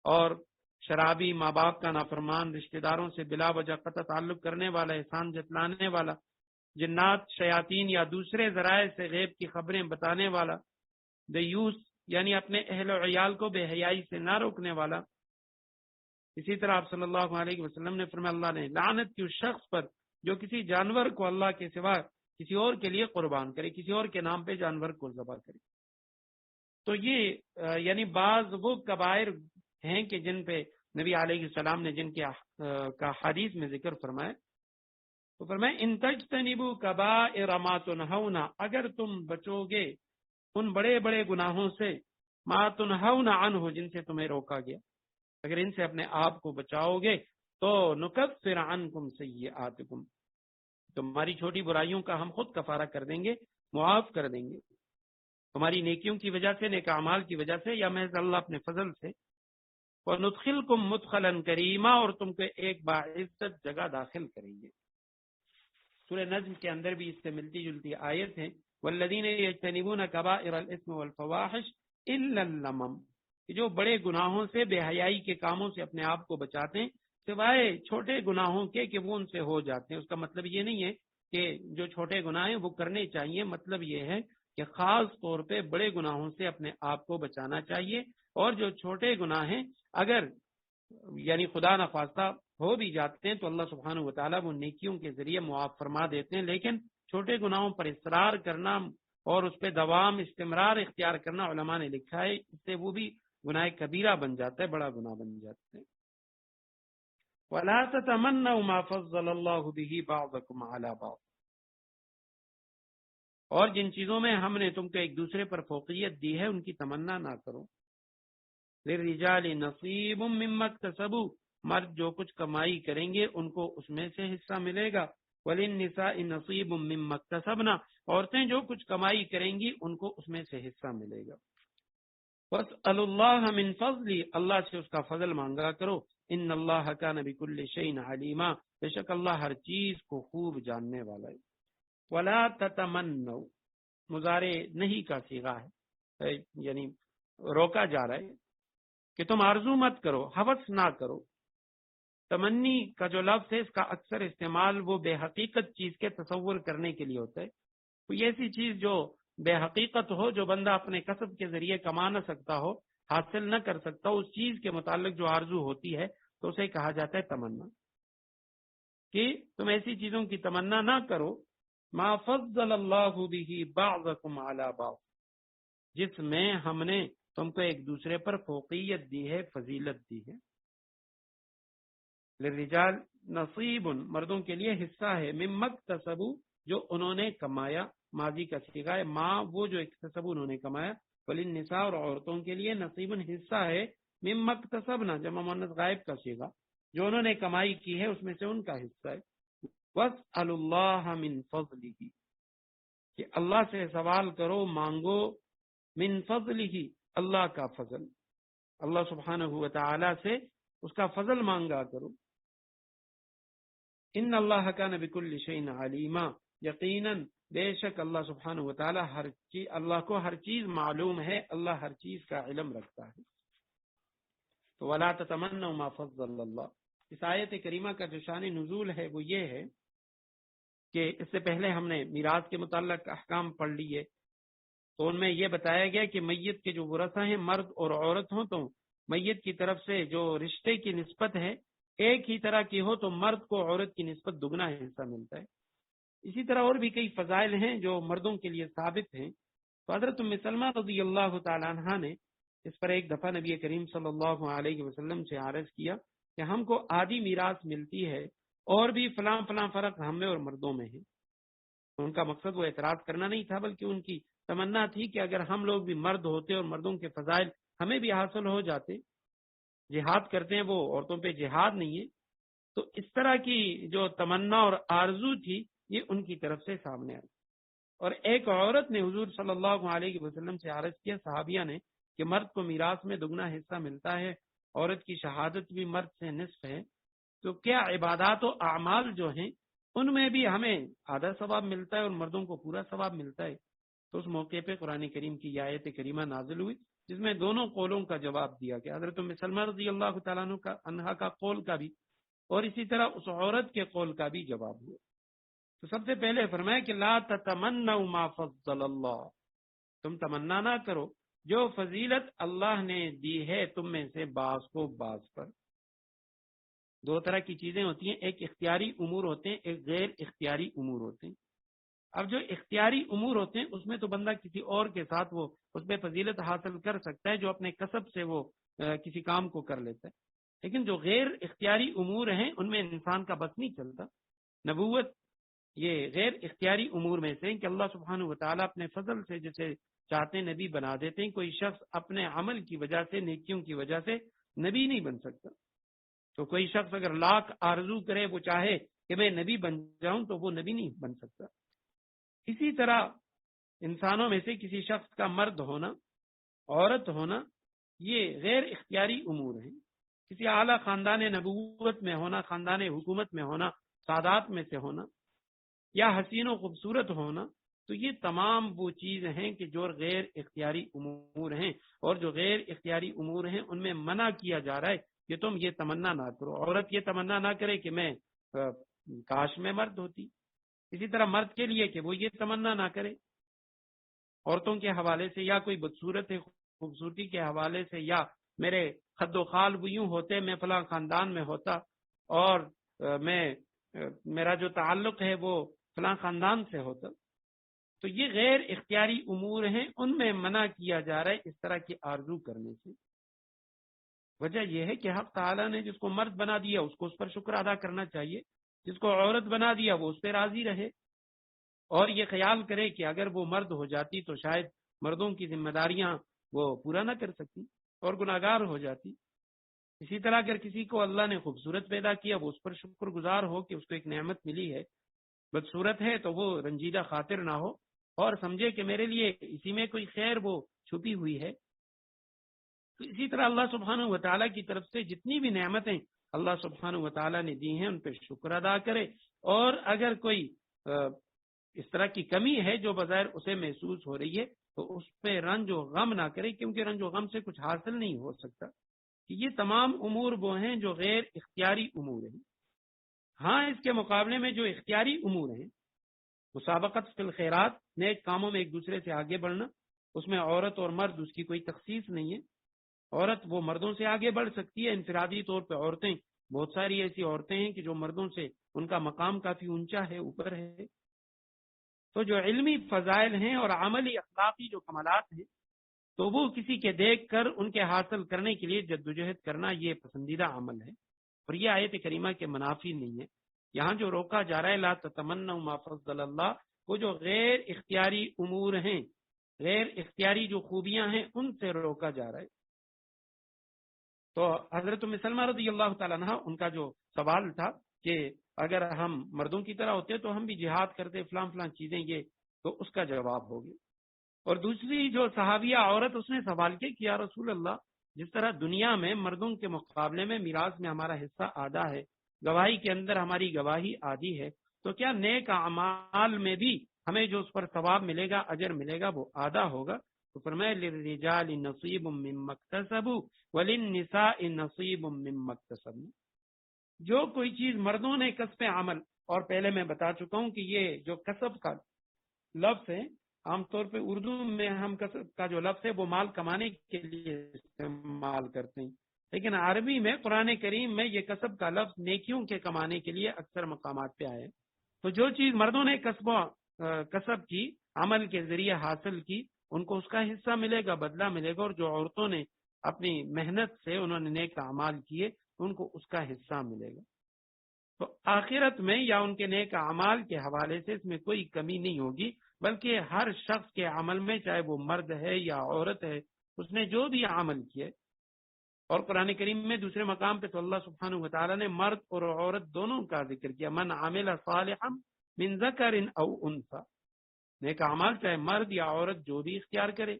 اور شرابی، ماں باپ کا نافرمان، رشتہ داروں سے بلا وجہ قطع تعلق کرنے والا، احسان جتلانے والا، جنات، شیاطین یا دوسرے ذرائع سے غیب کی خبریں بتانے والا، دیوس یعنی اپنے اہل و عیال کو بے حیائی سے نہ روکنے والا۔ اسی طرح آپ صلی اللہ علیہ وسلم نے فرمایا، اللہ نے لعنت کی اس شخص پر جو کسی جانور کو اللہ کے سوا کسی اور کے لیے قربان کرے، کسی اور کے نام پہ جانور کو ذبح کرے۔ تو یہ یعنی بعض وہ کبائر ہیں کہ جن پہ نبی علیہ السلام نے جن کے کا حدیث میں ذکر فرمایا، تو فرمایا ان تجتنبوا کبائر ما تنہون، اگر تم بچو گے ان بڑے بڑے گناہوں سے، ما تنہون عنہ، جن سے تمہیں روکا گیا، اگر ان سے اپنے آپ کو بچاؤ گے تو نکفر عنکم سیئاتکم، تمہاری چھوٹی برائیوں کا ہم خود کفارہ کر دیں گے، معاف کر دیں گے، تمہاری نیکیوں کی وجہ سے، نیک اعمال کی وجہ سے، یا محض اللہ اپنے فضل سے۔ وَنُدْخِلْكُمْ مُدْخَلًا كَرِيمًا، اور تم کو ایک باعزت جگہ داخل کریں گے۔ سورہ نجم کے اندر بھی اس سے ملتی جلتی آیت ہے، وَالَّذِينَ يَجْتَنِبُونَ كَبَائِرَ الْإِثْمِ وَالْفَوَاحِشِ إِلَّا اللَّمَمَ، کہ جو بڑے گناہوں سے، بے حیائی کے کاموں سے اپنے آپ کو بچاتے ہیں، سوائے چھوٹے گناہوں کے کہ وہ ان سے ہو جاتے ہیں۔ اس کا مطلب یہ نہیں ہے کہ جو چھوٹے گناہ ہیں وہ کرنے چاہیے، مطلب یہ ہے کہ خاص طور پہ بڑے گناہوں سے اپنے آپ کو بچانا چاہیے، اور جو چھوٹے گناہ ہیں اگر یعنی خدا نخواستہ ہو بھی جاتے ہیں تو اللہ سبحانہ و تعالیٰ وہ نیکیوں کے ذریعے معاف فرما دیتے ہیں، لیکن چھوٹے گناہوں پر اصرار کرنا اور اس پہ دوام، استمرار اختیار کرنا، علماء نے لکھا ہے اس سے وہ بھی گناہ کبیرہ بن جاتا ہے، بڑا گناہ بن جاتا ہے۔ وَلَا تَتَمَنَّوْا مَا فَضَّلَ اللَّهُ بِهِ بَعْضَكُمْ عَلَى بَعْضٍ، اور جن چیزوں میں ہم نے تم کو ایک دوسرے پر فوقیت دی ہے ان کی تمنا نہ کرو۔ لِلرِّجَالِ نَصِيبٌ مِّمَّا اكْتَسَبُوا، مرد جو کچھ کمائی کریں گے ان کو اس میں سے حصہ ملے گا۔ وَلِلنِّسَاءِ نَصِيبٌ مِّمَّا اكْتَسَبْنَا، عورتیں جو کچھ کمائی کریں گی ان کو اس میں سے حصہ ملے گا۔ وَاسْأَلُوا اللَّهَ مِن فَضْلِهِ، اللہ سے اس کا فضل مانگا کرو۔ ان اللہ کان بکل شیء علیما، بے شک اللہ ہر چیز کو خوب جاننے والا ہے۔ ولا تتمنوا، مضارع نہیں کا صیغہ ہے، یعنی روکا جا رہا ہے کہ تم آرزو مت کرو، ہوس نہ کرو۔ تمنی کا جو لفظ ہے اس کا اکثر استعمال وہ بے حقیقت چیز کے تصور کرنے کے لیے ہوتا ہے، کوئی ایسی چیز جو بے حقیقت ہو، جو بندہ اپنے کسب کے ذریعے کما نہ سکتا ہو، حاصل نہ کر سکتا، اس چیز کے متعلق جو آرزو ہوتی ہے تو اسے کہا جاتا ہے تمنا، کہ تم ایسی چیزوں کی تمنا نہ کرو، ما فضل اللہ بہ بعضکم علی بعض، جس میں ہم نے تم کو ایک دوسرے پر فوقیت دی ہے، فضیلت دی ہے۔ للرجال نصیب، مردوں کے لیے حصہ ہے، مما اکتسبوا، جو انہوں نے کمایا، ماضی کا صیغہ ہے، ما وہ جو اکتسبوا انہوں نے کمایا، وللنساء اور عورتوں کے لیے نصیب حصہ ہے، مما اکتسبنا جمع مؤنث غائب کا صیغہ، جو انہوں نے کمائی کی ہے اس میں سے ان کا حصہ ہے۔ واسألوا اللہ من فضلہ، کہ اللہ سے سوال کرو، مانگو، من فضلہ اللہ کا فضل، اللہ سبحانہ و تعالی سے اس کا فضل مانگا کرو۔ ان اللہ کان بکل شیء علیما، یقیناً بے شک اللہ سبحانہ و تعالی اللہ کو ہر چیز معلوم ہے، اللہ ہر چیز کا علم رکھتا ہے۔ تو ولا تتمنوا ما فضل اللہ، اس آیت کریمہ کا جو شان نزول ہے وہ یہ ہے کہ اس سے پہلے ہم نے میراث کے متعلق احکام پڑھ لیے، تو ان میں یہ بتایا گیا کہ میت کے جو ورثہ ہیں مرد اور عورت ہوں تو میت کی طرف سے جو رشتے کی نسبت ہے ایک ہی طرح کی ہو تو مرد کو عورت کی نسبت دگنا حصہ ملتا ہے۔ اسی طرح اور بھی کئی فضائل ہیں جو مردوں کے لیے ثابت ہیں۔ تو حضرت ام سلمہ رضی اللہ تعالی عنہا نے اس پر ایک دفعہ نبی کریم صلی اللہ علیہ وسلم سے عرض کیا کہ ہم کو آدھی میراث ملتی ہے اور بھی فلاں فلاں فرق ہم میں اور مردوں میں ہے۔ ان کا مقصد وہ اعتراض کرنا نہیں تھا، بلکہ ان کی تمنا تھی کہ اگر ہم لوگ بھی مرد ہوتے اور مردوں کے فضائل ہمیں بھی حاصل ہو جاتے، جہاد کرتے ہیں وہ عورتوں پہ جہاد نہیں ہے، تو اس طرح کی جو تمنا اور آرزو تھی یہ ان کی طرف سے سامنے آئی۔ اور ایک عورت نے حضور صلی اللہ علیہ وسلم سے عرض کیا، صحابیہ نے، کہ مرد کو میراث میں دگنا حصہ ملتا ہے، عورت کی شہادت بھی مرد سے نصف ہے، تو کیا عبادات و اعمال جو ہیں ان میں بھی ہمیں آدھا ثواب ملتا ہے اور مردوں کو پورا ثواب ملتا ہے؟ تو اس موقع پہ قرآن کریم کی یہ آیت کریمہ نازل ہوئی جس میں دونوں قولوں کا جواب دیا گیا، حضرت ام سلمہ رضی اللہ تعالیٰ عنہا کا قول کا بھی اور اسی طرح اس عورت کے قول کا بھی جواب ہوا۔ تو سب سے پہلے فرمایا کہ لا تتمنوا ما فضل اللہ، تم تمنا نہ کرو جو فضیلت اللہ نے دی ہے تم میں سے بعض کو بعض پر۔ دو طرح کی چیزیں ہوتی ہیں، ایک اختیاری امور ہوتے ہیں، ایک غیر اختیاری امور ہوتے ہیں۔ اب جو اختیاری امور ہوتے ہیں اس میں تو بندہ کسی اور کے ساتھ وہ اس پہ فضیلت حاصل کر سکتا ہے جو اپنے کسب سے وہ کسی کام کو کر لیتا ہے، لیکن جو غیر اختیاری امور ہیں ان میں انسان کا بس نہیں چلتا۔ نبوت یہ غیر اختیاری امور میں سے کہ اللہ سبحانہ و تعالیٰ اپنے فضل سے جسے چاہتے ہیں نبی بنا دیتے ہیں۔ کوئی شخص اپنے عمل کی وجہ سے، نیکیوں کی وجہ سے نبی نہیں بن سکتا۔ تو کوئی شخص اگر لاکھ آرزو کرے، وہ چاہے کہ میں نبی بن جاؤں، تو وہ نبی نہیں بن سکتا۔ اسی طرح انسانوں میں سے کسی شخص کا مرد ہونا، عورت ہونا، یہ غیر اختیاری امور ہیں۔ کسی اعلیٰ خاندان نبوت میں ہونا، خاندان حکومت میں ہونا، سادات میں سے ہونا، یا حسین و خوبصورت ہونا، تو یہ تمام وہ چیز ہیں کہ جو غیر اختیاری امور ہیں، اور جو غیر اختیاری امور ہیں ان میں منع کیا جا رہا ہے کہ تم یہ تمنا نہ کرو۔ عورت یہ تمنا نہ کرے کہ میں کاش میں مرد ہوتی، اسی طرح مرد کے لیے کہ وہ یہ تمنا نہ کرے عورتوں کے حوالے سے، یا کوئی بدصورت خوبصورتی کے حوالے سے، یا میرے خد و خال وہ یوں ہوتے میں فلاں خاندان میں ہوتا اور میرا جو تعلق ہے وہ فلاں خاندان سے ہوتا۔ تو یہ غیر اختیاری امور ہیں، ان میں منع کیا جا رہا ہے اس طرح کی آرزو کرنے سے۔ وجہ یہ ہے کہ حق تعالیٰ نے جس کو مرد بنا دیا اس کو اس پر شکر ادا کرنا چاہیے، جس کو عورت بنا دیا وہ اس پہ راضی رہے، اور یہ خیال کرے کہ اگر وہ مرد ہو جاتی تو شاید مردوں کی ذمہ داریاں وہ پورا نہ کر سکتی اور گناہگار ہو جاتی۔ اسی طرح اگر کسی کو اللہ نے خوبصورت پیدا کیا، وہ اس پر شکر گزار ہو کہ اس کو ایک نعمت ملی ہے۔ بدصورت ہے تو وہ رنجیدہ خاطر نہ ہو اور سمجھے کہ میرے لیے اسی میں کوئی خیر وہ چھپی ہوئی ہے۔ تو اسی طرح اللہ سبحانہ و تعالیٰ کی طرف سے جتنی بھی نعمتیں اللہ سبحانہ و تعالیٰ نے دی ہیں ان پہ شکر ادا کرے، اور اگر کوئی اس طرح کی کمی ہے جو بظاہر اسے محسوس ہو رہی ہے تو اس پہ رنج و غم نہ کرے، کیونکہ رنج و غم سے کچھ حاصل نہیں ہو سکتا۔ یہ تمام امور وہ ہیں جو غیر اختیاری امور ہیں۔ ہاں، اس کے مقابلے میں جو اختیاری امور ہیں، مسابقت فی الخیرات، نیک کاموں میں ایک دوسرے سے آگے بڑھنا، اس میں عورت اور مرد اس کی کوئی تخصیص نہیں ہے۔ عورت وہ مردوں سے آگے بڑھ سکتی ہے، انفرادی طور پہ عورتیں، بہت ساری ایسی عورتیں ہیں کہ جو مردوں سے ان کا مقام کافی اونچا ہے، اوپر ہے۔ تو جو علمی فضائل ہیں اور عملی اخلاقی جو کمالات ہیں، تو وہ کسی کے دیکھ کر ان کے حاصل کرنے کے لیے جدوجہد کرنا یہ پسندیدہ عمل ہے، اور یہ آیت کریمہ کے منافی نہیں ہے۔ یہاں جو روکا جا رہا ہے لا تتمنوا ما فضل اللہ، وہ جو غیر اختیاری امور ہیں، غیر اختیاری جو خوبیاں ہیں ان سے روکا جا رہا ہے۔ تو حضرت ام سلمہ رضی اللہ تعالیٰ عنہ، ان کا جو سوال تھا کہ اگر ہم مردوں کی طرح ہوتے تو ہم بھی جہاد کرتے، فلاں فلاں چیزیں، یہ تو اس کا جواب ہو گیا۔ اور دوسری جو صحابیہ عورت، اس نے سوال کیا کہ یا رسول اللہ، جس طرح دنیا میں مردوں کے مقابلے میں میراث میں ہمارا حصہ آدھا ہے، گواہی کے اندر ہماری گواہی آدھی ہے، تو کیا نیک اعمال میں بھی ہمیں جو اس پر ثواب ملے گا، اجر ملے گا، وہ آدھا ہوگا؟ تو فرمایا للرجال نصیب مما اکتسبوا وللنساء نصیب مما اکتسبن۔ جو کوئی چیز مردوں نے کسب عمل، اور پہلے میں بتا چکا ہوں کہ یہ جو کسب کا لفظ ہے، عام طور پہ اردو میں ہم کسب کا جو لفظ ہے وہ مال کمانے کے لیے استعمال کرتے ہیں، لیکن عربی میں قرآن کریم میں یہ کسب کا لفظ نیکیوں کے کمانے کے لیے اکثر مقامات پہ آئے۔ تو جو چیز مردوں نے کسب کی، عمل کے ذریعے حاصل کی، ان کو اس کا حصہ ملے گا، بدلہ ملے گا، اور جو عورتوں نے اپنی محنت سے انہوں نے نیک اعمال کیے ان کو اس کا حصہ ملے گا۔ تو آخرت میں یا ان کے نیک اعمال کے حوالے سے اس میں کوئی کمی نہیں ہوگی، بلکہ ہر شخص کے عمل میں، چاہے وہ مرد ہے یا عورت ہے، اس نے جو بھی عمل کیے۔ اور قرآن کریم میں دوسرے مقام پہ تو اللہ سبحانہ وتعالی نے مرد اور عورت دونوں کا ذکر کیا، من عمل صالحا من ذکر او انثى، نیک اعمال چاہے مرد یا عورت جو بھی اختیار کرے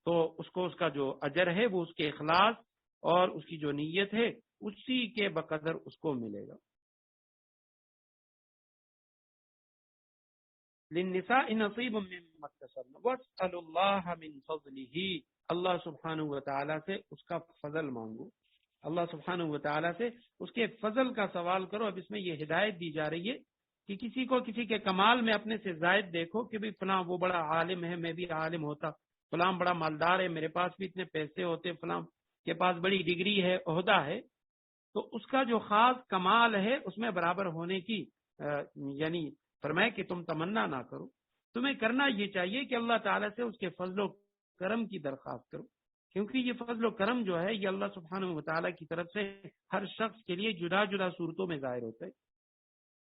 تو اس کو اس کا جو اجر ہے وہ اس کے اخلاص اور اس کی جو نیت ہے اسی کے بقدر اس کو ملے گا۔ للنساء نصیب مما اکتسبن واسألوا اللہ من فضلہ، اللہ سبحانہ وتعالی سے اس کا فضل مانگو، اللہ سبحانہ وتعالی سے اس کے فضل کا سوال کرو۔ اب اس میں یہ ہدایت دی جا رہی ہے کہ کسی کو کسی کے کمال میں اپنے سے زائد دیکھو کہ بھی فلاں وہ بڑا عالم ہے، میں بھی عالم ہوتا، فلاں بڑا مالدار ہے، میرے پاس بھی اتنے پیسے ہوتے، فلاں کے پاس بڑی ڈگری ہے، عہدہ ہے، تو اس کا جو خاص کمال ہے اس میں برابر ہونے کی یعنی فرمائے کہ تم تمنا نہ کرو، تمہیں کرنا یہ چاہیے کہ اللہ تعالیٰ سے اس کے فضل و کرم کی درخواست کرو، کیونکہ یہ فضل و کرم جو ہے یہ اللہ سبحانہ وتعالیٰ کی طرف سے ہر شخص کے لیے جدا جدا صورتوں میں ظاہر ہوتا ہے۔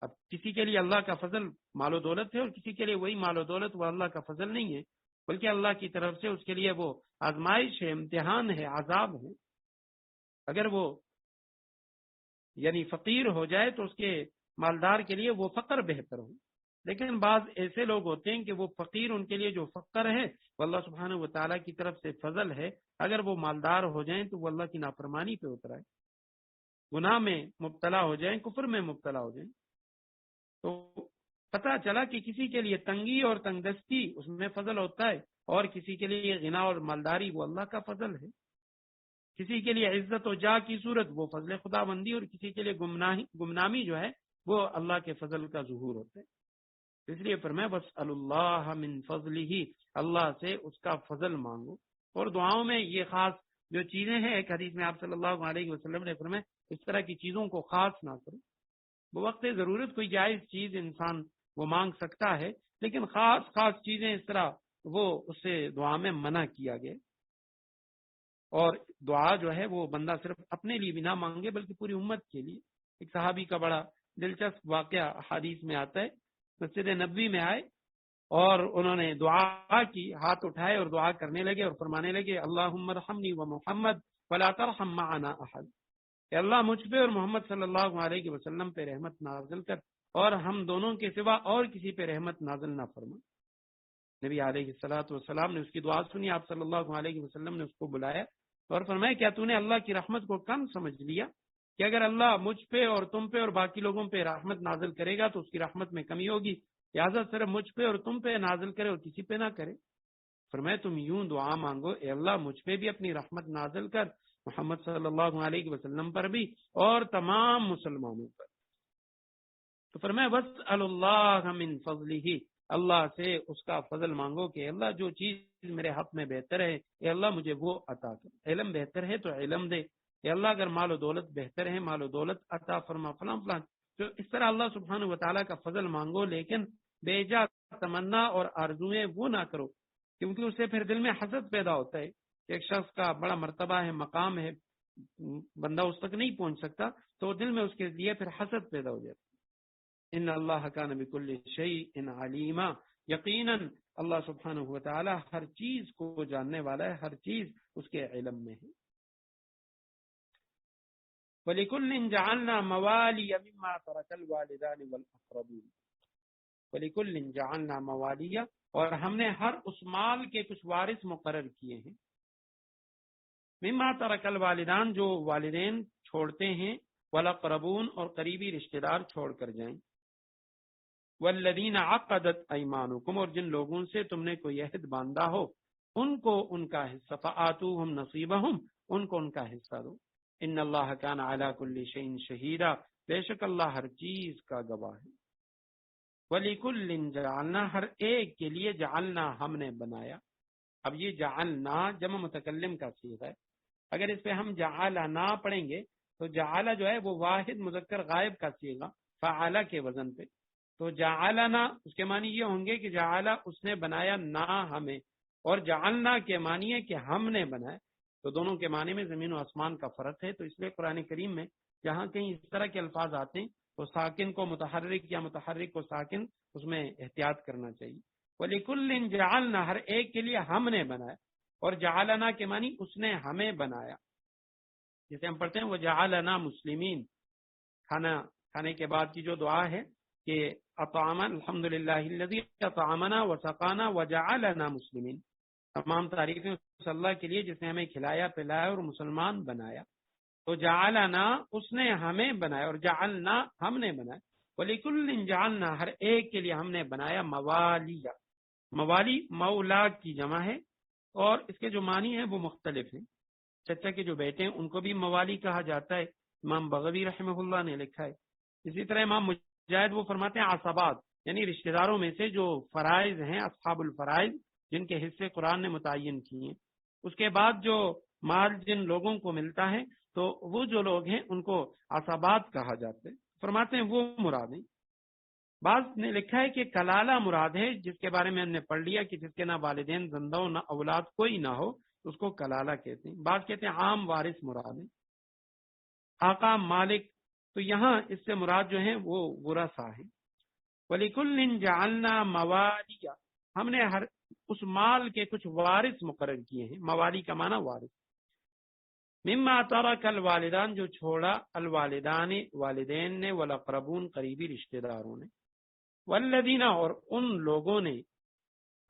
اب کسی کے لیے اللہ کا فضل مال و دولت ہے اور کسی کے لیے وہی مال و دولت وہ اللہ کا فضل نہیں ہے، بلکہ اللہ کی طرف سے اس کے لیے وہ آزمائش ہے، امتحان ہے، عذاب ہے۔ اگر وہ یعنی فقیر ہو جائے تو اس کے مالدار کے لیے وہ فقر بہتر ہو، لیکن بعض ایسے لوگ ہوتے ہیں کہ وہ فقیر، ان کے لیے جو فقر ہے وہ اللہ سبحانہ وتعالیٰ کی طرف سے فضل ہے، اگر وہ مالدار ہو جائیں تو وہ اللہ کی نافرمانی پہ اترائے، گناہ میں مبتلا ہو جائیں، کفر میں مبتلا ہو جائیں۔ تو پتہ چلا کہ کسی کے لیے تنگی اور تنگ دستی اس میں فضل ہوتا ہے، اور کسی کے لیے غنا اور مالداری وہ اللہ کا فضل ہے، کسی کے لیے عزت و جاہ کی صورت وہ فضل خدا بندی، اور کسی کے لیے گمنامی جو ہے وہ اللہ کے فضل کا ظہور ہوتا ہے۔ اس لیے فرمایا واسأل اللہ من فضلہ، اللہ سے اس کا فضل مانگو۔ اور دعاؤں میں یہ خاص جو چیزیں ہیں، ایک حدیث میں آپ صلی اللہ علیہ وسلم نے فرمایا اس طرح کی چیزوں کو خاص نہ کرو، بوقت ضرورت کوئی جائز چیز انسان وہ مانگ سکتا ہے، لیکن خاص چیزیں اس طرح وہ اس سے دعا میں منع کیا گیا۔ اور دعا جو ہے وہ بندہ صرف اپنے لیے بھی نہ مانگے بلکہ پوری امت کے لیے۔ ایک صحابی کا بڑا دلچسپ واقعہ حدیث میں آتا ہے، مسجد نبوی میں آئے اور انہوں نے دعا کی، ہاتھ اٹھائے اور دعا کرنے لگے اور فرمانے لگے اللہم ارحمنی و محمد ولا ترحم معنا احد، کہ اللہ مجھ پہ اور محمد صلی اللہ علیہ وسلم پہ رحمت نازل کر، اور ہم دونوں کے سوا اور کسی پہ رحمت نازل نہ فرما۔ نبی علیہ الصلوۃ والسلام نے اس کی دعا سنی، آپ صلی اللہ علیہ وسلم نے اس کو بلایا اور فرمایا کیا تو نے اللہ کی رحمت کو کم سمجھ لیا کہ اگر اللہ مجھ پہ اور تم پہ اور باقی لوگوں پہ رحمت نازل کرے گا تو اس کی رحمت میں کمی ہوگی، لہٰذا صرف مجھ پہ اور تم پہ نازل کرے اور کسی پہ نہ کرے۔ فرمایا تم یوں دعا مانگو اے اللہ مجھ پہ بھی اپنی رحمت نازل کر، محمد صلی اللہ علیہ وسلم پر بھی اور تمام مسلمانوں پر۔ تو فرمایا واسأل اللہ من فضلہ، اللہ سے اس کا فضل مانگو کہ اللہ جو چیز میرے حق میں بہتر ہے اے اللہ مجھے وہ عطا کر، علم بہتر ہے تو علم دے، اے اللہ اگر مال و دولت بہتر ہے مال و دولت عطا فرما، فلاں فلاں۔ تو اس طرح اللہ سبحانہ وتعالیٰ کا فضل مانگو، لیکن بے جا تمنا اور آرزویں وہ نہ کرو، کیونکہ اس سے پھر دل میں حسد پیدا ہوتا ہے کہ ایک شخص کا بڑا مرتبہ ہے، مقام ہے، بندہ اس تک نہیں پہنچ سکتا تو دل میں اس کے لیے پھر حسد پیدا ہو جاتا ہے۔ ان اللہ کان بکل شیء علیما، یقیناً اللہ سبحانہ وتعالی ہر چیز کو جاننے والا ہے، ہر چیز اس کے علم میں ہے۔ وَلِكُلٍّ جَعَلْنَا مَوَالِيَ مِمَّا تَرَكَ الْوَالِدَانِ وَالْأَقْرَبُونَ، وَلِكُلٍّ جَعَلْنَا مَوَالِيَ، اور ہم نے ہر اس مال کے کچھ وارث مقرر کیے ہیں، مما ترک الوالدان جو والدین چھوڑتے ہیں، والاقربون اور قریبی رشتہ دار چھوڑ کر جائیں، والذین عقدت ایمانکم اور جن لوگوں سے تم نے کوئی عہد باندھا ہو ان کو ان کا حصہ، فآتوہم نصیبہم ان کو ان کا حصہ دو۔ ان اللہ کان علی کل شیء شہیدا، بے شک اللہ ہر چیز کا گواہ ہے۔ وَلِكُلٍّ جَعَلْنَا، ہر ایک کے لیے جعلنا ہم نے بنایا۔ اب یہ جعلنا جمع متکلم کا صیغہ ہے، اگر اس پہ ہم جعلنا پڑھیں گے تو جعل جو ہے وہ واحد مذکر غائب کا صیغہ فعل کے وزن پہ، تو جعلنا اس کے معنی یہ ہوں گے کہ جعل اس نے بنایا نا ہمیں، اور جعلنا کے معنی ہے کہ ہم نے بنایا، تو دونوں کے معنی میں زمین و آسمان کا فرق ہے۔ تو اس لیے قرآن کریم میں جہاں کہیں اس طرح کے الفاظ آتے ہیں تو ساکن کو متحرک یا متحرک کو ساکن، اس میں احتیاط کرنا چاہیے۔ وَلِكُلٍّ جَعَلْنَا، ہر ایک کے لیے ہم نے بنایا، اور جعلنا کے معنی اس نے ہمیں بنایا، جسے ہم پڑھتے ہیں وہ جعلنا مسلمین، کھانے کے بعد کی جو دعا ہے کہ اطعمنا الحمدللہ الذی اطعمنا وسقانا وجعلنا مسلمین، تمام تعریفیں اس اللہ کے لیے جس نے ہمیں کھلایا پلایا اور مسلمان بنایا۔ تو جعلنا اس نے ہمیں بنایا، اور جعلنا ہم نے بنایا۔ وَلِكُلٍّ جعلنا، ہر ایک کے لیے ہم نے بنایا موالی، موالی مولا کی جمع ہے، اور اس کے جو معنی ہیں وہ مختلف ہیں۔ چچا کے جو بیٹے ہیں ان کو بھی موالی کہا جاتا ہے، امام بغوی رحمہ اللہ نے لکھا ہے۔ اسی طرح امام مجاہد وہ فرماتے ہیں عصبات، یعنی رشتہ داروں میں سے جو فرائض ہیں، اصحاب الفرائض، جن کے حصے قرآن نے متعین کیے ہیں، اس کے بعد جو مال جن لوگوں کو ملتا ہے تو وہ جو لوگ ہیں ان کو عصبات کہا جاتا ہے، فرماتے ہیں وہ مراد ہیں۔ بعض نے لکھا ہے کہ کلالہ مراد ہے، جس کے بارے میں ہم نے پڑھ لیا کہ جس کے نہ والدین زندہ ہو نہ اولاد کوئی نہ ہو، اس کو کلالہ کہتے ہیں۔ بعض کہتے ہیں عام وارث مراد ہے، آقا مالک، تو یہاں اس سے مراد جو ہیں وہ ورثہ ہیں۔ وَلِكُلٍّ جَعَلْنَا مَوَالِيَ، ہم نے ہر اس مال کے کچھ وارث مقرر کیے ہیں، موالی کا معنی وارث۔ مما ترک الوالدان، جو چھوڑا الوالدان والدین نے، والاقربون قریبی رشتہ داروں نے، والذین اور ان لوگوں نے،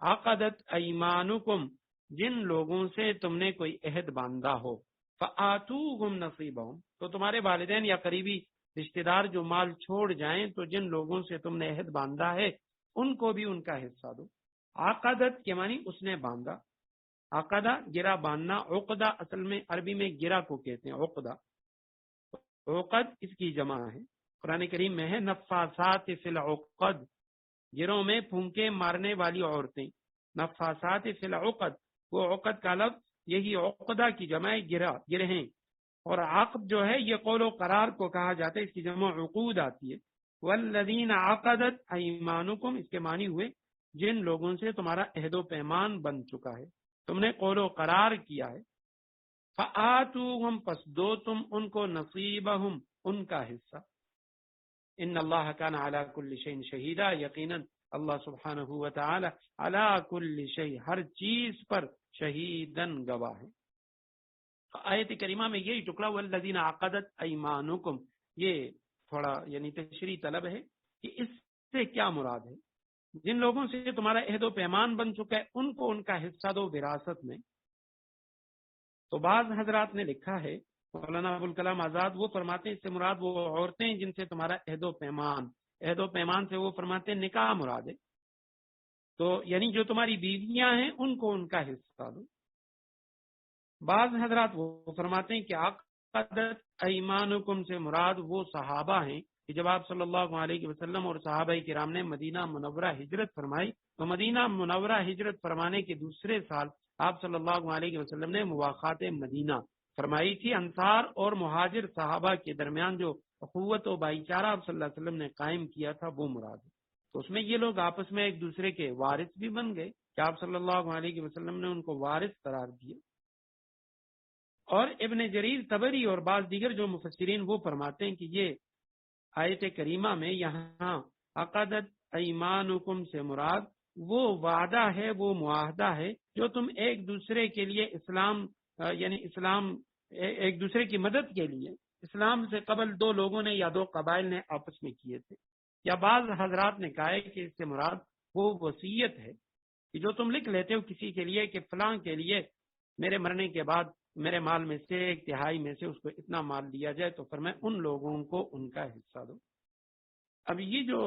عقدت ایمانکم جن لوگوں سے تم نے کوئی عہد باندھا ہو، فآتوہم نصیبہم تو تمہارے والدین یا قریبی رشتہ دار جو مال چھوڑ جائیں تو جن لوگوں سے تم نے عہد باندھا ہے ان کو بھی ان کا حصہ دو۔ عقدت کے معنی اس نے باندھا، عقدہ گرا باندھنا، عقدہ اصل میں عربی میں گرا کو کہتے ہیں، عقدہ، عقد اس کی جمع ہے، قرآن کریم میں ہے نفاسات فی العقد، گروں میں پھونکے مارنے والی عورتیں، نفاسات فی العقد، وہ عقد کا لفظ یہی عقدہ کی جمع ہے، گرہیں، اور عقد جو ہے یہ قول و قرار کو کہا جاتا ہے، اس کی جمع عقود آتی ہے۔ والذین عقدت ایمانکم، اس کے معنی ہوئے جن لوگوں سے تمہارا عہد و پیمان بن چکا ہے، تم نے قول و قرار کیا ہے، فآتوہم پس دو تم ان کو نصیبہم ان کا حصہ، ان اللہ کان علی کل شیء شہیدا، یقیناً اللہ سبحانہ و تعالی علی کل شیء ہر چیز پر شہیدن گواہ ہے۔ آیت کریمہ میں یہی ٹکڑا والذین عقدت ایمانکم، یہ تھوڑا یعنی تشریح طلب ہے کہ اس سے کیا مراد ہے، جن لوگوں سے تمہارا عہد و پیمان بن چکا ہے ان کو ان کا حصہ دو وراثت میں۔ تو بعض حضرات نے لکھا ہے، مولانا ابوالکلام آزاد وہ فرماتے ہیں اس سے مراد وہ عورتیں جن سے تمہارا عہد و پیمان سے وہ فرماتے ہیں نکاح مراد ہے، تو یعنی جو تمہاری بیویاں ہیں ان کو ان کا حصہ دو۔ بعض حضرات وہ فرماتے ہیں کہ عقدت ایمانکم سے مراد وہ صحابہ ہیں کہ جب آپ صلی اللہ علیہ وسلم اور صحابہ کرام نے مدینہ منورہ ہجرت فرمائی تو مدینہ منورہ ہجرت فرمانے کے دوسرے سال آپ صلی اللہ علیہ وسلم نے مواخات مدینہ فرمائی تھی، انصار اور مہاجر صحابہ کے درمیان جو اخوت و بھائی چارہ آپ صلی اللہ علیہ وسلم نے قائم کیا تھا وہ مراد ہے۔ تو اس میں یہ لوگ آپس میں ایک دوسرے کے وارث بھی بن گئے کہ آپ صلی اللہ علیہ وسلم نے ان کو وارث قرار دیا۔ اور ابن جریر طبری اور بعض دیگر جو مفسرین وہ فرماتے ہیں کہ یہ آیت کریمہ میں یہاں عقدت ایمانکم سے مراد وہ وعدہ ہے، وہ معاہدہ ہے جو تم ایک دوسرے کے لیے اسلام ایک دوسرے کی مدد کے لیے اسلام سے قبل دو لوگوں نے یا دو قبائل نے آپس میں کیے تھے، یا بعض حضرات نے کہا ہے کہ اس سے مراد وہ وصیت ہے کہ جو تم لکھ لیتے ہو کسی کے لیے کہ فلاں کے لیے میرے مرنے کے بعد میرے مال میں سے 1/3 میں سے اس کو اتنا مال دیا جائے، تو پھر میں ان لوگوں کو ان کا حصہ دوں۔ اب یہ جو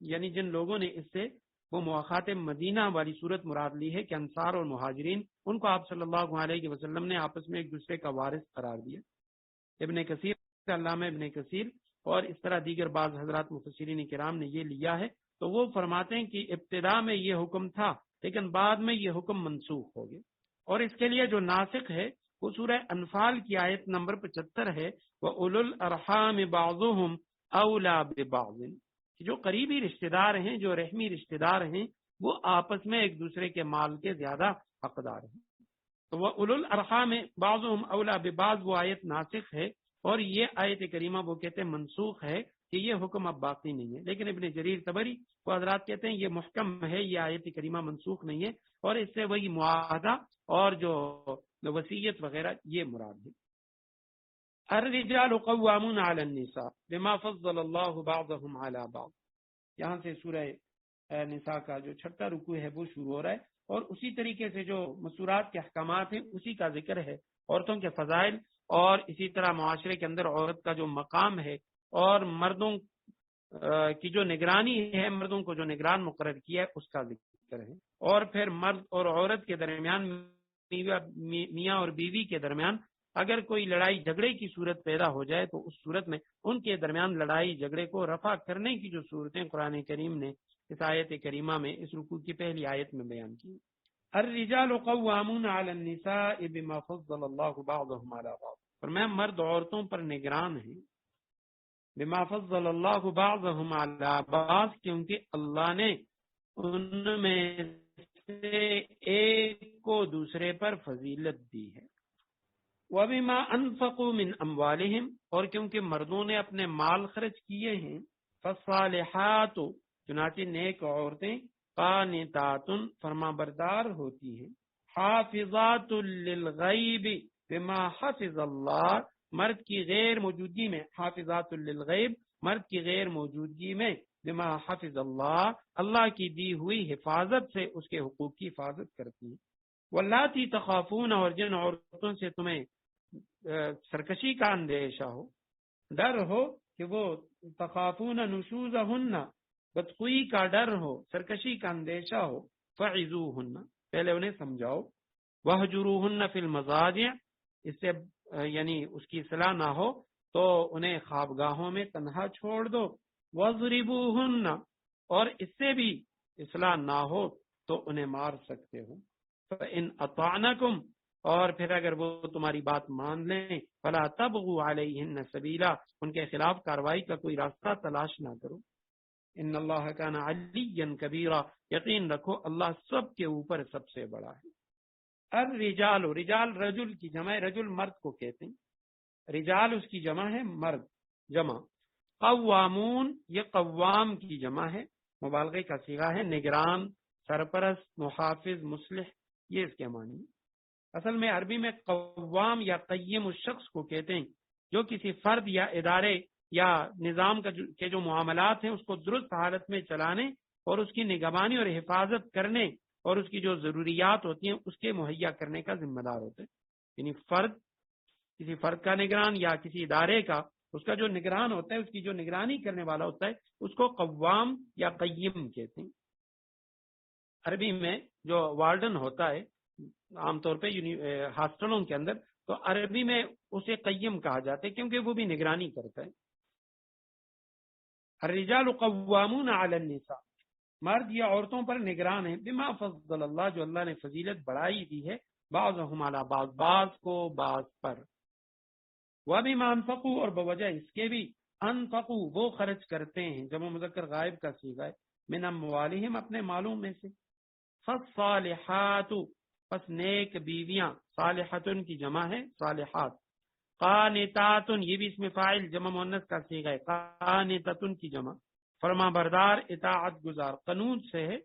یعنی جن لوگوں نے اس سے وہ مواخات مدینہ والی صورت مراد لی ہے کہ انصار اور مہاجرین ان کو آپ صلی اللہ علیہ وسلم نے آپس میں ایک دوسرے کا وارث قرار دیا۔ ابن کثیر، علامہ ابن کثیر اور اس طرح دیگر بعض حضرات مفسرین کرام نے یہ لیا ہے، تو وہ فرماتے ہیں کہ ابتدا میں یہ حکم تھا لیکن بعد میں یہ حکم منسوخ ہو گیا، اور اس کے لیے جو ناسخ ہے وہ سورہ انفال کی آیت نمبر 75 ہے، وَأُولُو الْأَرْحَامِ بَعْضُهُمْ أَوْلَى بِبَعْضٍ، کہ جو قریبی رشتہ دار ہیں، جو رحمی رشتہ دار ہیں، وہ آپس میں ایک دوسرے کے مال کے زیادہ حقدار ہیں۔ تو وَأُولُو الْأَرْحَامِ بَعْضُهُمْ أَوْلَى بِبَعْضٍ وہ آیت ناسخ ہے، اور یہ آیت کریمہ وہ کہتے ہیں منسوخ ہے کہ یہ حکم اب باقی نہیں ہے، لیکن ابن جریر طبری وہ حضرات کہتے ہیں یہ محکم ہے، یہ آیت کریمہ منسوخ نہیں ہے، اور اس سے وہی معاہدہ اور جو وصیت وغیرہ یہ مراد ہے۔ الرجال قوامون علی النساء بما فضل اللہ بعضهم علی بعض، یہاں سے سورہ نساء کا جو 6واں رکوع ہے وہ شروع ہو رہا ہے، اور اسی طریقے سے جو مسورات کے احکامات ہیں اسی کا ذکر ہے، عورتوں کے فضائل اور اسی طرح معاشرے کے اندر عورت کا جو مقام ہے اور مردوں کی جو نگرانی ہے، مردوں کو جو نگران مقرر کیا ہے اس کا ذکر ہے، اور پھر مرد اور عورت کے درمیان، میاں اور بیوی کے درمیان اگر کوئی لڑائی جھگڑے کی صورت پیدا ہو جائے تو اس صورت میں ان کے درمیان لڑائی جھگڑے کو رفع کرنے کی جو صورتیں قرآن کریم نے اس آیت کریمہ میں اس رکوع کی پہلی آیت میں بیان کی۔ الرجال قوامون علی النساء بما فضل اللہ بعضهم علی بعض، فرمایا مرد عورتوں پر نگران ہیں، بما فضل اللہ بعضهم علی بعض، کیونکہ اللہ نے ان میں سے ایک کو دوسرے پر فضیلت دی ہے، وبما انفقوا من اموالهم، اور کیونکہ مردوں نے اپنے مال خرچ کیے ہیں، فالصالحات، چنانچہ نیک عورتیں، قانتات، فرما بردار ہوتی ہیں، حافظات للغیب بما حفظ اللہ، مرد کی غیر موجودگی میں، حافظات للغیب مرد کی غیر موجودگی میں، بما حفظ اللہ اللہ کی دی ہوئی حفاظت سے اس کے حقوق کی حفاظت کرتی ہیں، واللاتی تخافون، اور جن عورتوں سے تمہیں سرکشی کا اندیشہ ہو، ڈر ہو کہ وہ تخافون نشوزہن، بدخوئی کا ڈر ہو، سرکشی کا اندیشہ ہو، فعظوہن، پہلے انہیں سمجھاؤ، وہجروہن فی المضاجع، اس سے یعنی اس کی اصلاح نہ ہو تو انہیں خوابگاہوں میں تنہا چھوڑ دو، وضربوہن، اور اس سے بھی اصلاح نہ ہو تو انہیں مار سکتے ہو، فإن اطعنکم، اور پھر اگر وہ تمہاری بات مان لیں، فلا تبغوا علیہن سبیلا، ان کے خلاف کاروائی کا کوئی راستہ تلاش نہ کرو، ان اللہ کان علیا کبیرا، یقین رکھو اللہ سب کے اوپر سب سے بڑا ہے۔ الرجال، رجال رجل کی جمع ہے، رجل مرد کو کہتے ہیں، رجال اس کی جمع ہے، مرد جمع، قوامون یہ قوام کی جمع ہے، مبالغے کا صیغہ ہے، نگران، سرپرست، محافظ، مصلح، یہ اس کے معنی ہے۔ اصل میں عربی میں قوام یا قیم اس شخص کو کہتے ہیں جو کسی فرد یا ادارے یا نظام کے جو معاملات ہیں اس کو درست حالت میں چلانے اور اس کی نگہبانی اور حفاظت کرنے اور اس کی جو ضروریات ہوتی ہیں اس کے مہیا کرنے کا ذمہ دار ہوتے ہیں، یعنی فرد، کسی فرد کا نگران یا کسی ادارے کا، اس کا جو نگران ہوتا ہے، اس کی جو نگرانی کرنے والا ہوتا ہے اس کو قوام یا قیم کہتے ہیں۔ عربی میں جو وارڈن ہوتا ہے عام طور پہ ہاسٹلوں کے اندر، تو عربی میں اسے قیم کہا جاتا ہے کیونکہ وہ بھی نگرانی کرتا ہے۔ الرجال قوامون علی النساء، مرد یا عورتوں پر نگران ہیں، بما فضل اللہ جو اللہ نے فضیلت بڑھائی دی ہے، بعضهم علی بعض بعض کو بعض پر، وبما انفقوا اور بوجہ اس کے بھی، انفقوا وہ خرچ کرتے ہیں، جمع مذکر غائب کا صیغہ ہے، من اموالہم اپنے مالوں میں سے، فالصالحات پس نیک بیویاں، صالحتن کی جمع ہے صالحات، قانتاتن یہ بھی اس میں فاعل جمع مؤنث کا صیغہ ہے، قانتاتن کی جمع، فرما بردار، اطاعت گزار، قنوت سے ہے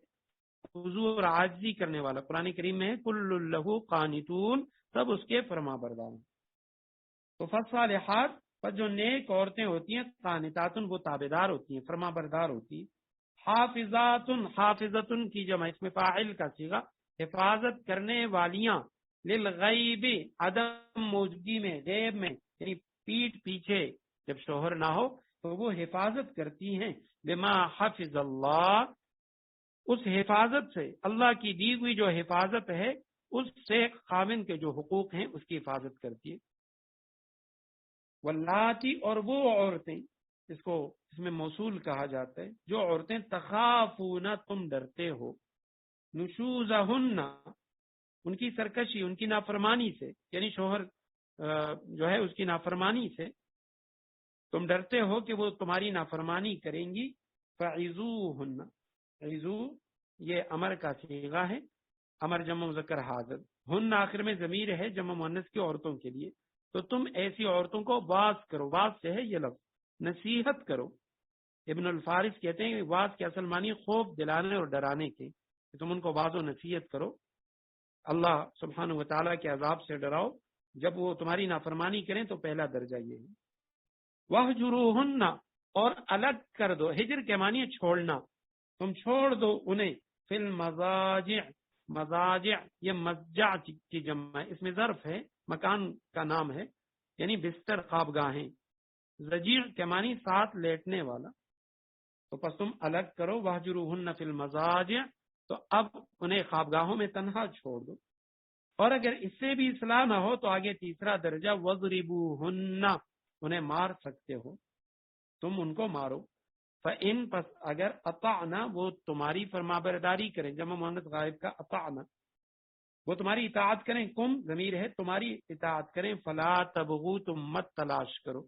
خضوع اور عاجزی کرنے والا، قرآن کریم میں ہے کل لہ قانتون، سب اس کے فرما بردار ہیں۔ تو فالصالحات پر جو نیک عورتیں ہوتی ہیں، قانتاتن وہ تابعدار ہوتی ہیں، فرما بردار ہوتی ہیں، حافظاتن حافظتن کی جمع اس میں فاعل کا صیغہ، حفاظت کرنے والیاں، للغیب عدم موجودگی میں، غیب میں، یعنی پیٹ پیچھے جب شوہر نہ ہو تو وہ حفاظت کرتی ہیں، بما حفظ اللہ اس حفاظت سے، اللہ کی دی ہوئی جو حفاظت ہے اس سے خاوند کے جو حقوق ہیں اس کی حفاظت کرتی ہے۔ واللاتی اور وہ عورتیں، اس میں موصول کہا جاتا ہے، جو عورتیں تخافون تم ڈرتے ہو، نشوزہن ان کی سرکشی، ان کی نافرمانی سے، یعنی شوہر جو ہے اس کی نافرمانی سے تم ڈرتے ہو کہ وہ تمہاری نافرمانی کریں گی، فعظوہن، عظو یہ امر کا صیغہ ہے، امر جمع مذکر حاضر، ہن آخر میں ضمیر ہے جمع مؤنث کی عورتوں کے لیے، تو تم ایسی عورتوں کو واعظ کرو، واعظ سے ہے یہ لفظ، نصیحت کرو۔ ابن الفارس کہتے ہیں واعظ کے اصل معنی خوف دلانے اور ڈرانے کے، کہ تم ان کو واعظ و نصیحت کرو، اللہ سبحانہ و تعالیٰ کے عذاب سے ڈراؤ جب وہ تمہاری نافرمانی کریں، تو پہلا درجہ یہ ہے۔ وَاهْجُرُوهُنَّ اور الگ کر دو، ہجر کے معنی چھوڑنا، تم چھوڑ دو انہیں، فی المضاجع، مضاجع یہ مضجع کی جمع ہے، اس میں ظرف ہے، مکان کا نام ہے، یعنی بستر، خوابگاہیں، زجیع کے معنی ساتھ لیٹنے والا، تو پس تم الگ کرو، وَاهْجُرُوهُنَّ فی المضاجع، تو اب انہیں خوابگاہوں میں تنہا چھوڑ دو، اور اگر اس سے بھی اصلاح نہ ہو تو آگے تیسرا درجہ، وَضْرِبُوهُنَّ انہیں مار سکتے ہو، تم ان کو مارو، فَإِن پس اگر اطعنا وہ تمہاری فرمانبرداری کریں، جمع مؤنث غائب کا اطعنا، وہ تمہاری اطاعت کریں، کم ضمیر ہے تمہاری اطاعت کریں، فلا تبغوا تم مت تلاش کرو،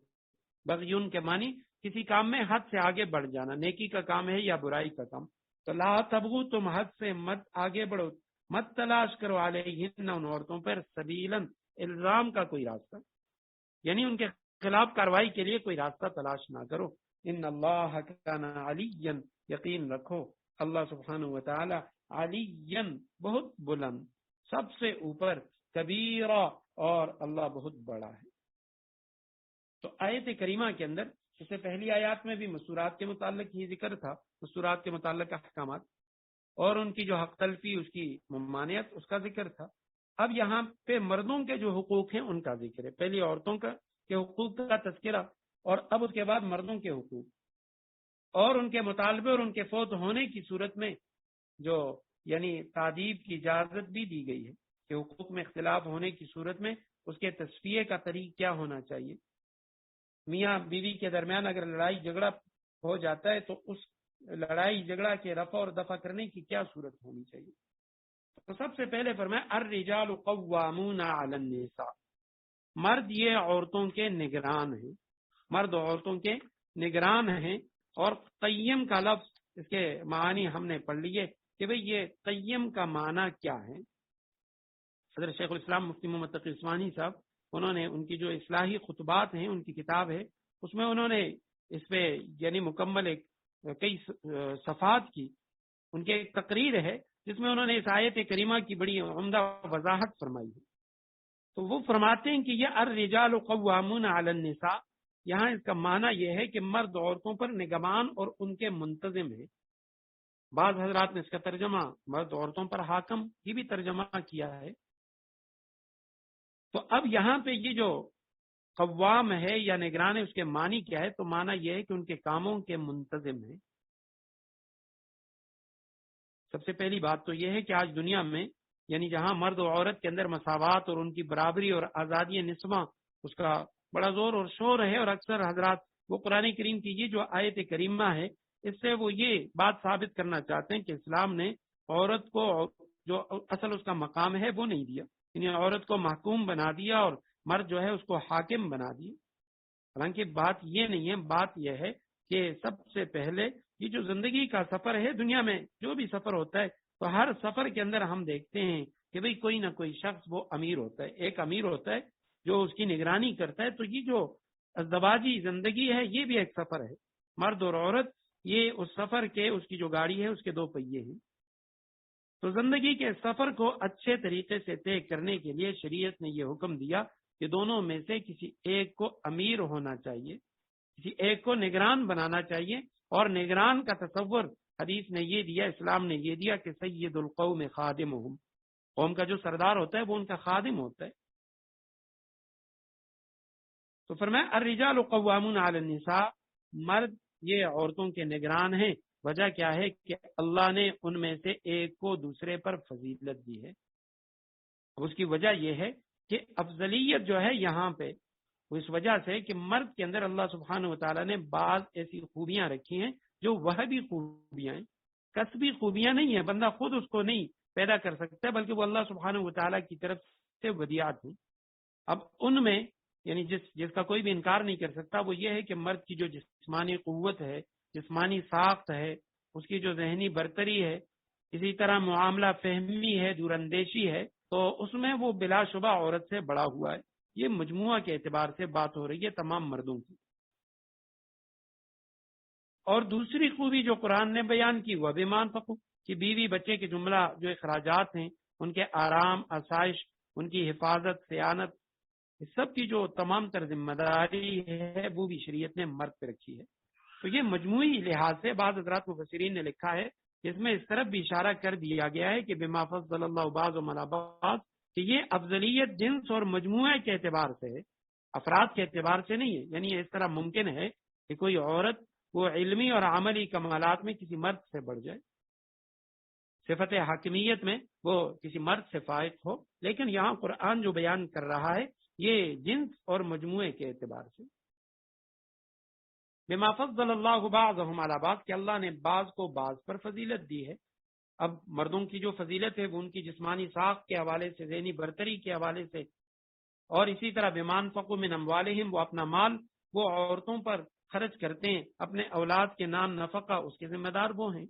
بغیون کے معنی کسی کام میں حد سے آگے بڑھ جانا، نیکی کا کام ہے یا برائی کا کام، تو لا تبغوا تم حد سے مت آگے بڑھو، مت تلاش کرو، علیہن ان عورتوں پر، سبیلاً الزام کا کوئی راستہ، یعنی ان کے خلاف کاروائی کے لیے کوئی راستہ تلاش نہ کرو، ان اللہ کان علیاً یقین رکھو اللہ سبحانہ و تعالی علیاً بہت بلند، سب سے اوپر، کبیرہ اور اللہ بہت بڑا ہے۔ تو آیت کریمہ کے اندر اس سے پہلی آیات میں بھی مستورات کے متعلق ہی ذکر تھا، مستورات کے متعلق احکامات اور ان کی جو حق تلفی، اس کی ممانعت، اس کا ذکر تھا۔ اب یہاں پہ مردوں کے جو حقوق ہیں ان کا ذکر ہے، پہلی عورتوں کا کے حقوق کا تذکرہ، اور اب اس کے بعد مردوں کے حقوق اور ان کے مطالبے اور ان کے فوت ہونے کی صورت میں جو یعنی تعدیب کی اجازت بھی دی گئی ہے کہ حقوق میں اختلاف ہونے کی صورت میں اس کے تصفیے کا طریق کیا ہونا چاہیے، میاں بیوی کے درمیان اگر لڑائی جھگڑا ہو جاتا ہے تو اس لڑائی جھگڑا کے رفع اور دفع کرنے کی کیا صورت ہونی چاہیے۔ تو سب سے پہلے فرمایا الرجال قوامون علی النساء، مرد یہ عورتوں کے نگران ہیں، مرد عورتوں کے نگران ہیں، اور قیم کا لفظ اس کے معنی ہم نے پڑھ لیے کہ بھئی یہ قیم کا معنی کیا ہے۔ حضرت شیخ الاسلام مفتی محمد تقی عثمانی صاحب، انہوں نے ان کی جو اصلاحی خطبات ہیں ان کی کتاب ہے، اس میں انہوں نے اس پہ یعنی مکمل کئی صفحات کی ان کے ایک تقریر ہے جس میں انہوں نے اس آیت کریمہ کی بڑی عمدہ وضاحت فرمائی ہے۔ تو وہ فرماتے ہیں کہ یہ الرجال قوامون علی النساء، یہاں اس کا معنی یہ ہے کہ مرد عورتوں پر نگہبان اور ان کے منتظم ہے۔ بعض حضرات نے اس کا ترجمہ مرد عورتوں پر حاکم یہ بھی ترجمہ کیا ہے۔ تو اب یہاں پہ یہ جو قوام ہے یا نگران ہے، اس کے معنی کیا ہے؟ تو معنی یہ ہے کہ ان کے کاموں کے منتظم ہے۔ سب سے پہلی بات تو یہ ہے کہ آج دنیا میں یعنی جہاں مرد و عورت کے اندر مساوات اور ان کی برابری اور آزادی نسواں، اس کا بڑا زور اور شور ہے، اور اکثر حضرات وہ قرآن کریم کی یہ جو آیت کریمہ ہے اس سے وہ یہ بات ثابت کرنا چاہتے ہیں کہ اسلام نے عورت کو جو اصل اس کا مقام ہے وہ نہیں دیا، یعنی عورت کو محکوم بنا دیا اور مرد جو ہے اس کو حاکم بنا دیا۔ حالانکہ بات یہ نہیں ہے، بات یہ ہے کہ سب سے پہلے یہ جو زندگی کا سفر ہے، دنیا میں جو بھی سفر ہوتا ہے تو ہر سفر کے اندر ہم دیکھتے ہیں کہ بھئی کوئی نہ کوئی شخص وہ امیر ہوتا ہے، ایک امیر ہوتا ہے جو اس کی نگرانی کرتا ہے۔ تو یہ جو ازدواجی زندگی ہے یہ بھی ایک سفر ہے، مرد اور عورت یہ اس سفر کے، اس کی جو گاڑی ہے اس کے دو پہیے ہیں۔ تو زندگی کے سفر کو اچھے طریقے سے طے کرنے کے لیے شریعت نے یہ حکم دیا کہ دونوں میں سے کسی ایک کو امیر ہونا چاہیے، کسی ایک کو نگران بنانا چاہیے، اور نگران کا تصور حدیث نے یہ دیا، اسلام نے یہ دیا کہ سید القوم خادمہم، قوم کا جو سردار ہوتا ہے وہ ان کا خادم ہوتا ہے۔ تو فرمایا الرجال قوامون علی النساء، مرد یہ عورتوں کے نگران ہیں۔ وجہ کیا ہے کہ اللہ نے ان میں سے ایک کو دوسرے پر فضیلت دی ہے۔ اس کی وجہ یہ ہے کہ افضلیت جو ہے یہاں پہ وہ اس وجہ سے کہ مرد کے اندر اللہ سبحانہ و تعالیٰ نے بعض ایسی خوبیاں رکھی ہیں جو وہ بھی خوبیاں ہیں، کسبی خوبیاں نہیں ہیں، بندہ خود اس کو نہیں پیدا کر سکتا ہے، بلکہ وہ اللہ سبحانہ و تعالیٰ کی طرف سے ودیعات ہیں۔ اب ان میں یعنی جس کا کوئی بھی انکار نہیں کر سکتا وہ یہ ہے کہ مرد کی جو جسمانی قوت ہے، جسمانی ساخت ہے، اس کی جو ذہنی برتری ہے، اسی طرح معاملہ فہمی ہے، دور اندیشی ہے، تو اس میں وہ بلا شبہ عورت سے بڑا ہوا ہے۔ یہ مجموعہ کے اعتبار سے بات ہو رہی ہے تمام مردوں کی۔ اور دوسری خوبی جو قرآن نے بیان کی وہ بیمان فقو کہ بیوی بچے کے جملہ جو اخراجات ہیں، ان کے آرام، آسائش، ان کی حفاظت، صیانت، اس سب کی جو تمام تر ذمہ داری ہے وہ بھی شریعت نے مرد پہ رکھی ہے۔ تو یہ مجموعی لحاظ سے بعض حضرات مفسرین نے لکھا ہے، جس میں اس طرف بھی اشارہ کر دیا گیا ہے کہ بما فضل اللہ بعضهم علی بعض، کہ یہ افضلیت جنس اور مجموعے کے اعتبار سے ہے، افراد کے اعتبار سے نہیں ہے۔ یعنی اس طرح ممکن ہے کہ کوئی عورت وہ علمی اور عملی کمالات میں کسی مرد سے بڑھ جائے، صفت حاکمیت میں وہ کسی مرد سے فائق ہو، لیکن یہاں قرآن جو بیان کر رہا ہے یہ جنس اور مجموعے کے اعتبار سے۔ بما فضل اللہ بعضهم علی بعض کہ اللہ نے بعض کو بعض پر فضیلت دی ہے۔ اب مردوں کی جو فضیلت ہے وہ ان کی جسمانی ساخت کے حوالے سے، ذہنی برتری کے حوالے سے، اور اسی طرح بما انفقوا من اموالہم، وہ اپنا مال وہ عورتوں پر خرچ کرتے ہیں، اپنے اولاد کے نام نفقہ اس کے ذمہ دار وہ ہیں۔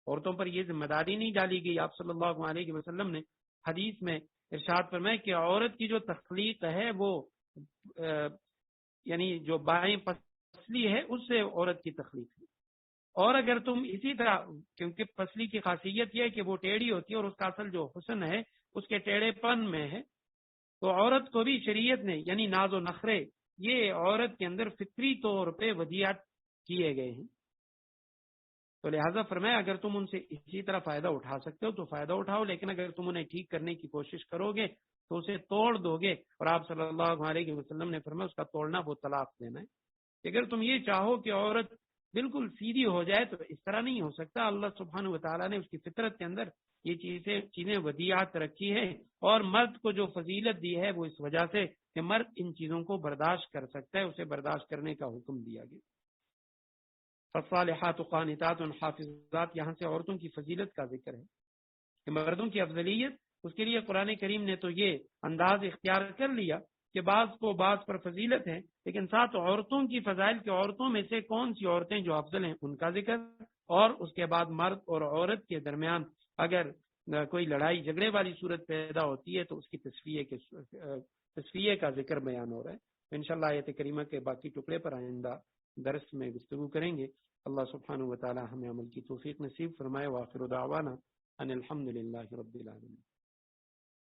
عورتوں پر یہ ذمہ داری نہیں ڈالی گئی۔ آپ صلی اللہ علیہ وسلم نے حدیث میں ارشاد فرمایا کہ عورت کی جو تخلیق ہے وہ یعنی جو بائیں پسلی ہے اس سے عورت کی تخلیق ہے۔ اور اگر تم اسی طرح، کیونکہ پسلی کی خاصیت یہ ہے کہ وہ ٹیڑھی ہوتی ہے اور اس کا اصل جو حسن ہے اس کے ٹیڑھے پن میں ہے، تو عورت کو بھی شریعت نے یعنی ناز و نخرے یہ عورت کے اندر فطری طور پہ ودیعت کیے گئے ہیں۔ تو لہٰذا فرمایا اگر تم ان سے اسی طرح فائدہ اٹھا سکتے ہو تو فائدہ اٹھاؤ، لیکن اگر تم انہیں ٹھیک کرنے کی کوشش کرو گے تو اسے توڑ دو گے، اور آپ صلی اللہ علیہ وسلم نے فرمایا اس کا توڑنا وہ طلاق دینا ہے۔ اگر تم یہ چاہو کہ عورت بالکل سیدھی ہو جائے تو اس طرح نہیں ہو سکتا۔ اللہ سبحانہ و تعالیٰ نے اس کی فطرت کے اندر یہ چیزیں ودیعات رکھی ہیں، اور مرد کو جو فضیلت دی ہے وہ اس وجہ سے کہ مرد ان چیزوں کو برداشت کر سکتا ہے، اسے برداشت کرنے کا حکم دیا گیا۔ فالصالحات قانتات حافظات، یہاں سے عورتوں کی فضیلت کا ذکر ہے کہ مردوں کی افضلیت، اس کے لیے قرآن کریم نے تو یہ انداز اختیار کر لیا کہ بعض کو بعض پر فضیلت ہے، لیکن ساتھ عورتوں کی فضائل کے عورتوں میں سے کون سی عورتیں جو افضل ہیں ان کا ذکر، اور اس کے بعد مرد اور عورت کے درمیان اگر کوئی لڑائی جھگڑے والی صورت پیدا ہوتی ہے تو اس کی تصفیے کا ذکر بیان ہو رہا ہے۔ تو انشاءاللہ آیت کریمہ کے باقی ٹکڑے پر آئندہ درس میں گفتگو کریں گے۔ اللہ سبحانہ و تعالی ہمیں عمل کی توفیق نصیب فرمائے۔ وآخر دعوانا ان الحمد للہ رب العالمین۔